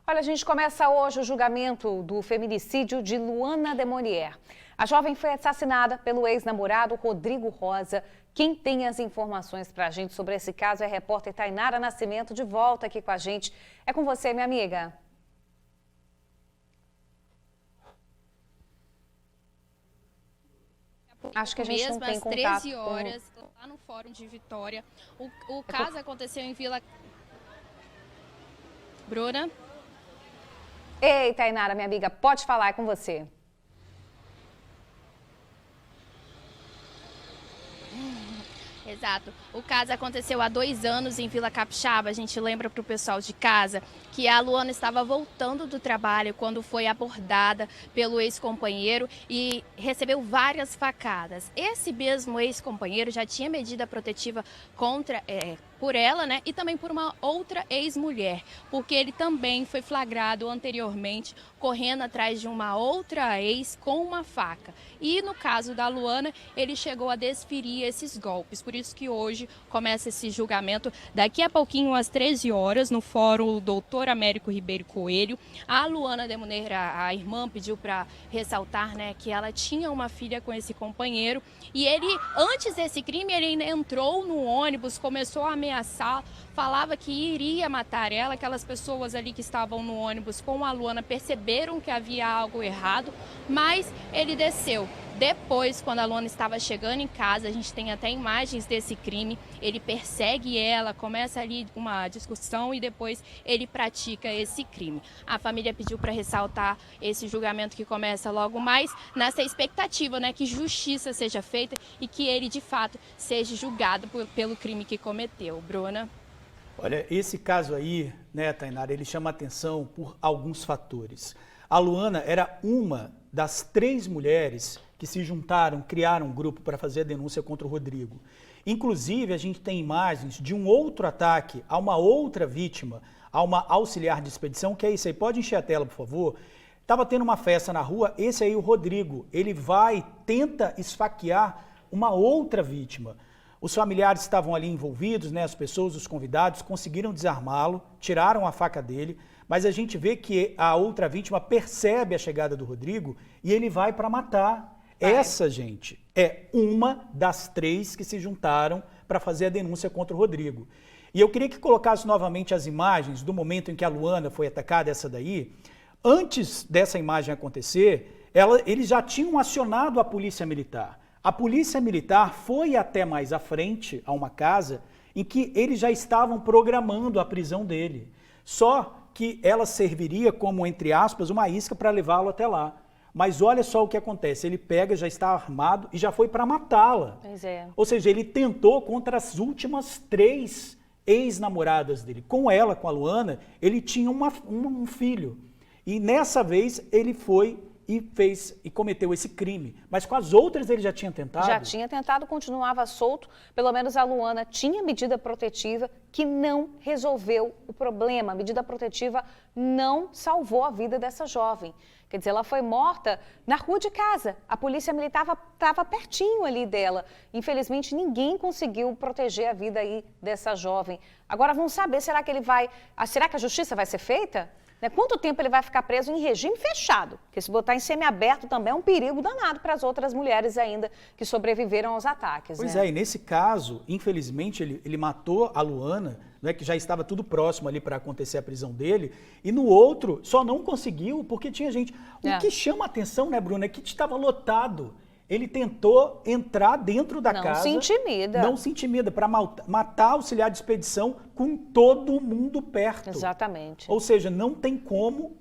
Olha, a gente começa hoje o julgamento do feminicídio de Luana Demonier. A jovem foi assassinada pelo ex-namorado Rodrigo Rosa. Quem tem as informações para a gente sobre esse caso é a repórter Tainara Nascimento, de volta aqui com a gente. É com você, minha amiga. Acho que a gente não tem contato. Às 13 horas, lá no Fórum de Vitória. O caso aconteceu em Vila... Bruna? Ei, Tainara, minha amiga, pode falar, é com você. Exato. O caso aconteceu há 2 anos em Vila Capixaba. A gente lembra para o pessoal de casa que a Luana estava voltando do trabalho quando foi abordada pelo ex-companheiro e recebeu várias facadas. Esse mesmo ex-companheiro já tinha medida protetiva contra por ela, né? E também por uma outra ex-mulher, porque ele também foi flagrado anteriormente correndo atrás de uma outra ex com uma faca. E no caso da Luana, ele chegou a desferir esses golpes. Por isso que hoje começa esse julgamento. Daqui a pouquinho, às 13 horas, no Fórum Doutor Américo Ribeiro Coelho. A Luana Demonier, a irmã, pediu para ressaltar, né, que ela tinha uma filha com esse companheiro. E ele, antes desse crime, ele ainda entrou no ônibus, começou a ameaçar, falava que iria matar ela. Aquelas pessoas ali que estavam no ônibus com a Luana perceberam que havia algo errado, mas ele desceu. Depois, quando a Luana estava chegando em casa, a gente tem até imagens desse crime, ele persegue ela, começa ali uma discussão e depois ele pratica esse crime. A família pediu para ressaltar esse julgamento que começa logo mais, nessa expectativa, né, que justiça seja feita e que ele, de fato, seja julgado pelo crime que cometeu. Bruna? Olha, esse caso aí, né, Tainara, ele chama atenção por alguns fatores. A Luana era uma das 3 mulheres que se juntaram, criaram um grupo para fazer a denúncia contra o Rodrigo. Inclusive, a gente tem imagens de um outro ataque a uma outra vítima, a uma auxiliar de expedição, que é isso aí. Pode encher a tela, por favor. Estava tendo uma festa na rua, esse aí, o Rodrigo, ele tenta esfaquear uma outra vítima. Os familiares estavam ali envolvidos, né, as pessoas, os convidados, conseguiram desarmá-lo, tiraram a faca dele, mas a gente vê que a outra vítima percebe a chegada do Rodrigo e ele vai para matar. Essa, gente, é uma das 3 que se juntaram para fazer a denúncia contra o Rodrigo. E eu queria que colocasse novamente as imagens do momento em que a Luana foi atacada, essa daí. Antes dessa imagem acontecer, eles já tinham acionado a Polícia Militar. A Polícia Militar foi até mais à frente, a uma casa, em que eles já estavam programando a prisão dele. Só que ela serviria como, entre aspas, uma isca para levá-lo até lá. Mas olha só o que acontece, ele pega, já está armado e já foi para matá-la. Pois é. Ou seja, ele tentou contra as últimas 3 ex-namoradas dele. Com ela, com a Luana, ele tinha um filho. E nessa vez ele foi e cometeu esse crime. Mas com as outras ele já tinha tentado? Já tinha tentado, continuava solto. Pelo menos a Luana tinha medida protetiva que não resolveu o problema. A medida protetiva não salvou a vida dessa jovem. Quer dizer, ela foi morta na rua de casa. A polícia militar estava pertinho ali dela. Infelizmente, ninguém conseguiu proteger a vida aí dessa jovem. Agora vamos saber, será que a justiça vai ser feita? Quanto tempo ele vai ficar preso em regime fechado? Porque se botar em semiaberto também é um perigo danado para as outras mulheres ainda que sobreviveram aos ataques. Pois é, e nesse caso, infelizmente, ele matou a Luana, né, que já estava tudo próximo ali para acontecer a prisão dele, e no outro só não conseguiu porque tinha gente. O que chama a atenção, né, Bruna, é que estava lotado. Ele tentou entrar dentro da casa. Não se intimida. Não se intimida, para matar auxiliar de expedição com todo mundo perto. Exatamente. Ou seja, não tem como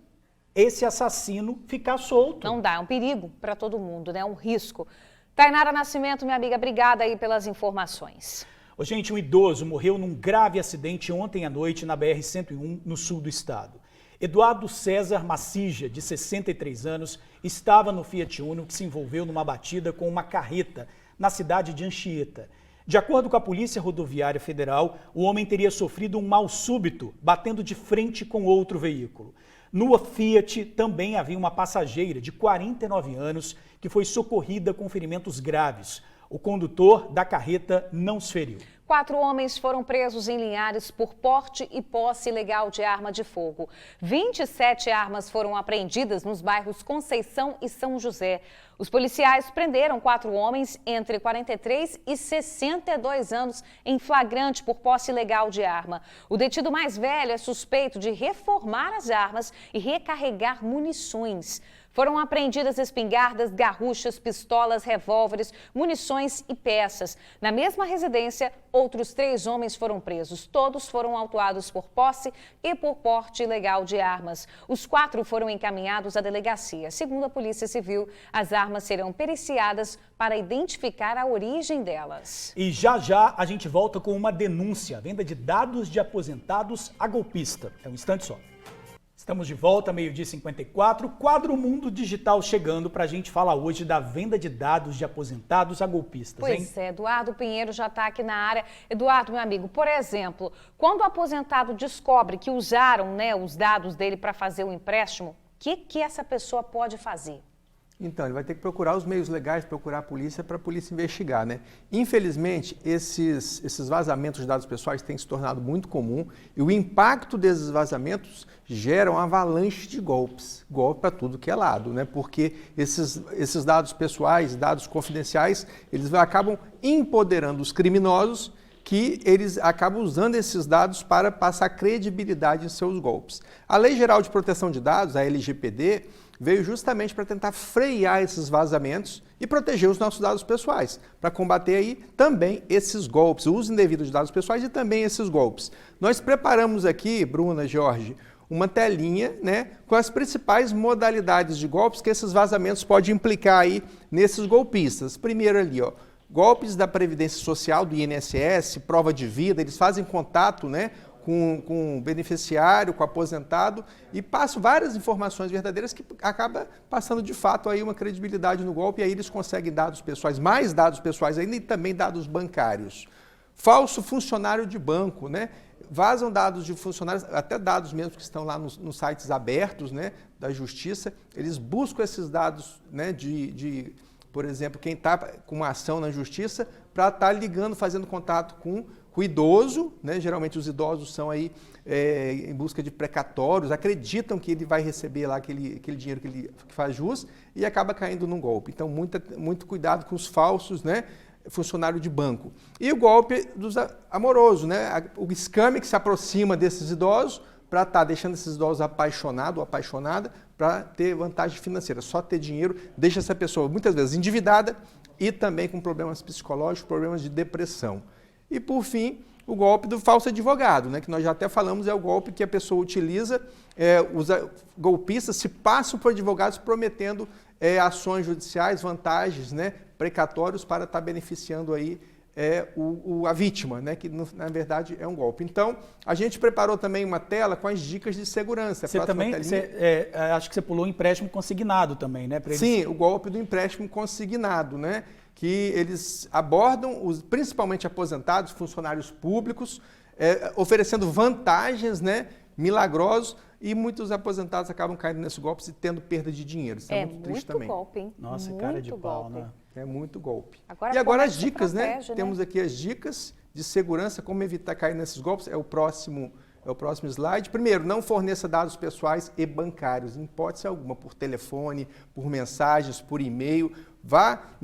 esse assassino ficar solto. Não dá, é um perigo para todo mundo, né? É um risco. Tainara Nascimento, minha amiga, obrigada aí pelas informações. Gente, um idoso morreu num grave acidente ontem à noite na BR-101, no sul do estado. Eduardo César Macija, de 63 anos, estava no Fiat Uno que se envolveu numa batida com uma carreta na cidade de Anchieta. De acordo com a Polícia Rodoviária Federal, o homem teria sofrido um mal súbito, batendo de frente com outro veículo. No Fiat também havia uma passageira de 49 anos que foi socorrida com ferimentos graves. O condutor da carreta não se feriu. 4 homens foram presos em Linhares por porte e posse ilegal de arma de fogo. 27 armas foram apreendidas nos bairros Conceição e São José. Os policiais prenderam 4 homens entre 43 e 62 anos em flagrante por posse ilegal de arma. O detido mais velho é suspeito de reformar as armas e recarregar munições. Foram apreendidas espingardas, garruchas, pistolas, revólveres, munições e peças. Na mesma residência, outros 3 homens foram presos. Todos foram autuados por posse e por porte ilegal de armas. Os 4 foram encaminhados à delegacia. Segundo a Polícia Civil, as armas serão periciadas para identificar a origem delas. E já a gente volta com uma denúncia, venda de dados de aposentados a golpista. É um instante só. Estamos de volta, 12h54, quadro Mundo Digital chegando para a gente falar hoje da venda de dados de aposentados a golpistas, hein? Pois é, Eduardo Pinheiro já está aqui na área. Eduardo, meu amigo, por exemplo, quando o aposentado descobre que usaram, os dados dele para fazer o empréstimo, o que essa pessoa pode fazer? Então, ele vai ter que procurar os meios legais, procurar a polícia para a polícia investigar, né? Infelizmente, esses vazamentos de dados pessoais têm se tornado muito comum e o impacto desses vazamentos gera uma avalanche de golpes, golpe para tudo que é lado, né? Porque esses dados pessoais, dados confidenciais, eles acabam empoderando os criminosos que eles acabam usando esses dados para passar credibilidade em seus golpes. A Lei Geral de Proteção de Dados, a LGPD, veio justamente para tentar frear esses vazamentos e proteger os nossos dados pessoais, para combater aí também esses golpes, o uso indevido de dados pessoais e também esses golpes. Nós preparamos aqui, Bruna, Jorge, uma telinha, né, com as principais modalidades de golpes que esses vazamentos podem implicar aí nesses golpistas. Primeiro ali, ó, golpes da Previdência Social, do INSS, prova de vida, eles fazem contato, né, com o beneficiário, com o aposentado e passam várias informações verdadeiras que acaba passando de fato aí uma credibilidade no golpe e aí eles conseguem dados pessoais, mais dados pessoais ainda e também dados bancários. Falso funcionário de banco, né? Vazam dados de funcionários, até dados mesmo que estão lá nos sites abertos, né, da Justiça, eles buscam esses dados, né, por exemplo, quem está com uma ação na Justiça para estar ligando, fazendo contato com o idoso, né? Geralmente os idosos são aí em busca de precatórios, acreditam que ele vai receber lá aquele dinheiro que faz jus e acaba caindo num golpe. Então, muito cuidado com os falsos, né? Funcionário de banco. E o golpe dos amoroso, né? O scam que se aproxima desses idosos para estar deixando esses idosos apaixonados ou apaixonada para ter vantagem financeira. Só ter dinheiro deixa essa pessoa muitas vezes endividada e também com problemas psicológicos, problemas de depressão. E, por fim, o golpe do falso advogado, né, que nós já até falamos, é o golpe que a pessoa utiliza, os golpistas se passam por advogados prometendo ações judiciais, vantagens, né, precatórios para estar beneficiando aí a vítima, né, que na verdade é um golpe. Então, a gente preparou também uma tela com as dicas de segurança. Você também, acho que você pulou o empréstimo consignado também, né? Sim, o golpe do empréstimo consignado, né? Que eles abordam principalmente aposentados, funcionários públicos, oferecendo vantagens, né, milagrosos, e muitos aposentados acabam caindo nesses golpes e tendo perda de dinheiro. Isso é muito triste também. Golpe, hein? Nossa, muito cara de pau, golpe. né? É muito golpe. Agora, e agora as dicas, protege, né? Temos aqui as dicas de segurança, como evitar cair nesses golpes. É o próximo slide. Primeiro, não forneça dados pessoais e bancários, em hipótese alguma, por telefone, por mensagens, por e-mail.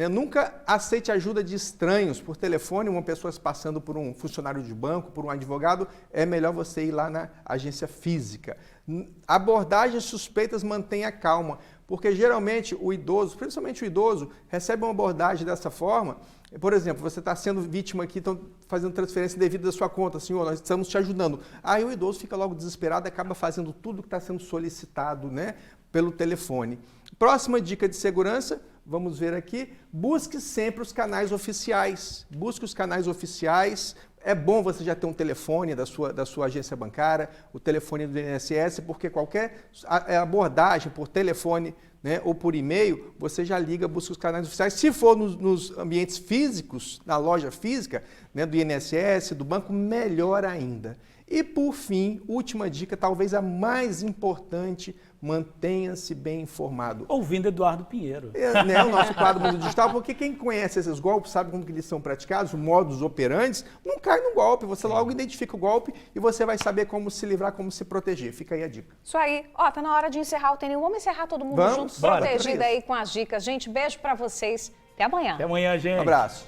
Nunca aceite ajuda de estranhos por telefone, uma pessoa se passando por um funcionário de banco, por um advogado, é melhor você ir lá na agência física. Abordagens suspeitas, mantenha calma, porque geralmente o idoso, principalmente o idoso, recebe uma abordagem dessa forma. Por exemplo, você está sendo vítima aqui, estão fazendo transferência indevida da sua conta, senhor, nós estamos te ajudando. Aí o idoso fica logo desesperado e acaba fazendo tudo que está sendo solicitado, né, pelo telefone. Próxima dica de segurança, vamos ver aqui, busque sempre os canais oficiais. Busque os canais oficiais. É bom você já ter um telefone da sua agência bancária, o telefone do INSS, porque qualquer abordagem por telefone, né, ou por e-mail, você já liga, busca os canais oficiais. Se for nos ambientes físicos, na loja física, né, do INSS, do banco, melhor ainda. E por fim, última dica, talvez a mais importante, mantenha-se bem informado. Ouvindo Eduardo Pinheiro. Né, o nosso quadro Mundo Digital, porque quem conhece esses golpes, sabe como que eles são praticados, o modus operandi, não cai no golpe, você logo identifica o golpe e você vai saber como se livrar, como se proteger. Fica aí a dica. Isso aí. Ó, tá na hora de encerrar o TN. Vamos encerrar todo mundo Vamos? junto, Bora, protegido aí com as dicas. Gente, beijo pra vocês. Até amanhã. Até amanhã, gente. Um abraço.